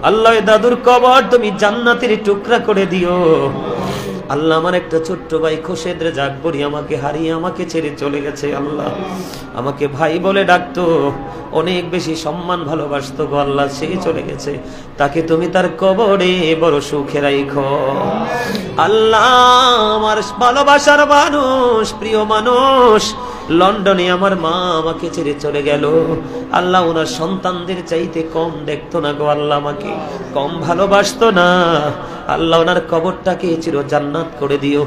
আল্লাহ দাদুর কবর তুমি জান্নাতের টুকরা করে দিও আল্লাহ। আমার একটা ছোট্ট ভাই খোশেদ রেজাক বড়ি আমাকে হারিয়ে আমাকে ছেড়ে চলে গেছে আল্লাহ। আমাকে ভাই বলে ডাকতো, অনেক বেশি সম্মান ভালোবাসতো গো আল্লাহ, সে চলে গেছে। তাকে তুমি তার কবরে বড় সুখে রাখো আল্লাহ। আমার ভালোবাসার মানুষ, প্রিয় মানুষ, লন্ডনে আমার মা আমাকে ছেড়ে চলে গেল আল্লাহ। ওনার সন্তানদের চাইতে কম দেখতো না গো আল্লাহ, আমাকে কম ভালোবাসতো না আল্লাহ। ওনার কবরটাকে চির জান্নাত করে দিও।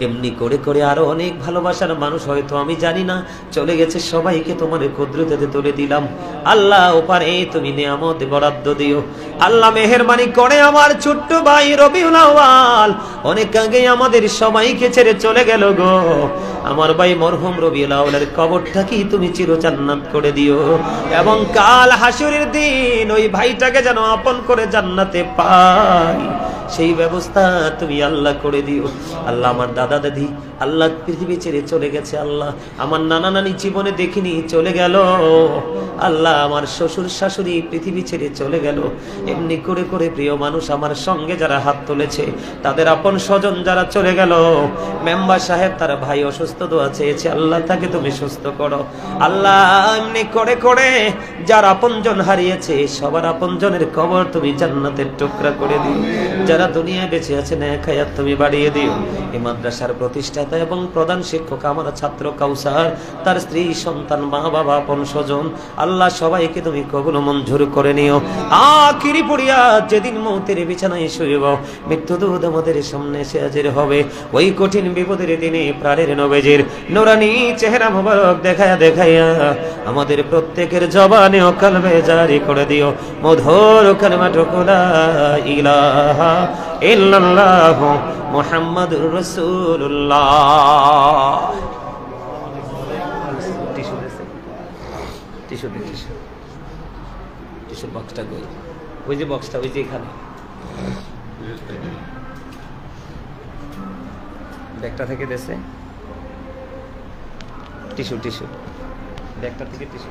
এমনি করে করে আরো অনেক ভালোবাসার মানুষ হয়তো আমি জানি না চলে গেছে, সবাইকে তোমার কুদরতে তুলে দিলাম আল্লাহ। ওপারে তুমি নিয়ামত বরাদ্দ দিও আল্লাহ। মেহেরবানি করে আমার ছোট্ট ভাই রবিউল আউয়াল অনেক আগে আমাদের সবাইকে ছেড়ে চলে গেল গো। আমার ভাই মরহুম রবিউল আউয়ালের কবরটাকে তুমি চির জান্নাত করে দিও, এবং কাল হাসরের দিন ওই ভাইটাকে যেন আপন করে জান্নাতে পাই, সেই ব্যবস্থা তুমি আল্লাহ করে দিও আল্লাহ। আমার দাদা দাদি আল্লাহ পৃথিবী ছেড়ে চলে গেছে আল্লাহ। আমার নানা নানি জীবনে দেখিনি, চলে গেল আল্লাহ। আমার শ্বশুর শাশুড়ি পৃথিবী ছেড়ে চলে গেল। এমনি করে করে প্রিয় মানুষ আমার সঙ্গে যারা হাত তুলেছে, তাদের আপন স্বজন যারা চলে গেল। মেম্বার সাহেব তার ভাই অসুস্থ, দোয়া চেয়েছে আল্লাহ, তাকে তুমি সুস্থ করো আল্লাহ। এমনি করে করে যার আপনজন হারিয়েছে, সবার আপনজনের কবর তুমি জান্নাতের টুকরা করে দিও। যারা দুনিয়ায় বেঁচে আছে নেক হায়াত তুমি বাড়িয়ে দিও। এই মাদ্রাসার প্রতিষ্ঠাতা এবং প্রধান শিক্ষক আমার ছাত্র কাউসার, তার স্ত্রী সন্তান মা বাবা আপন স্বজন আল্লাহ, সবাইকে তুমি কবুল মঞ্জুর করে নিও। আখিরি পড়িয়া যেদিন মৌতের বিছানায় শুইব, মৃত্যুদূত আমাদের সামনে এসে হাজির হবে, ওই কঠিন বিপদের দিনে প্রাণের নবীজির নূরানি চেহারা মোবারক দেখায়া দেখাইয়া আমাদের প্রত্যেকের জবানে ও কলবে জারি করে দিও মধুর কালিমাটুকু লা ইলাহা ইল্লাল্লাহু মুহাম্মাদুর রাসূলুল্লাহ। টিস্যুর বক্সটা কই? ওই যে বক্সটা, ওই যে এখানে ব্যাগটা থেকে দেশে টিস্যু ব্যাগটা থেকে টিস্যু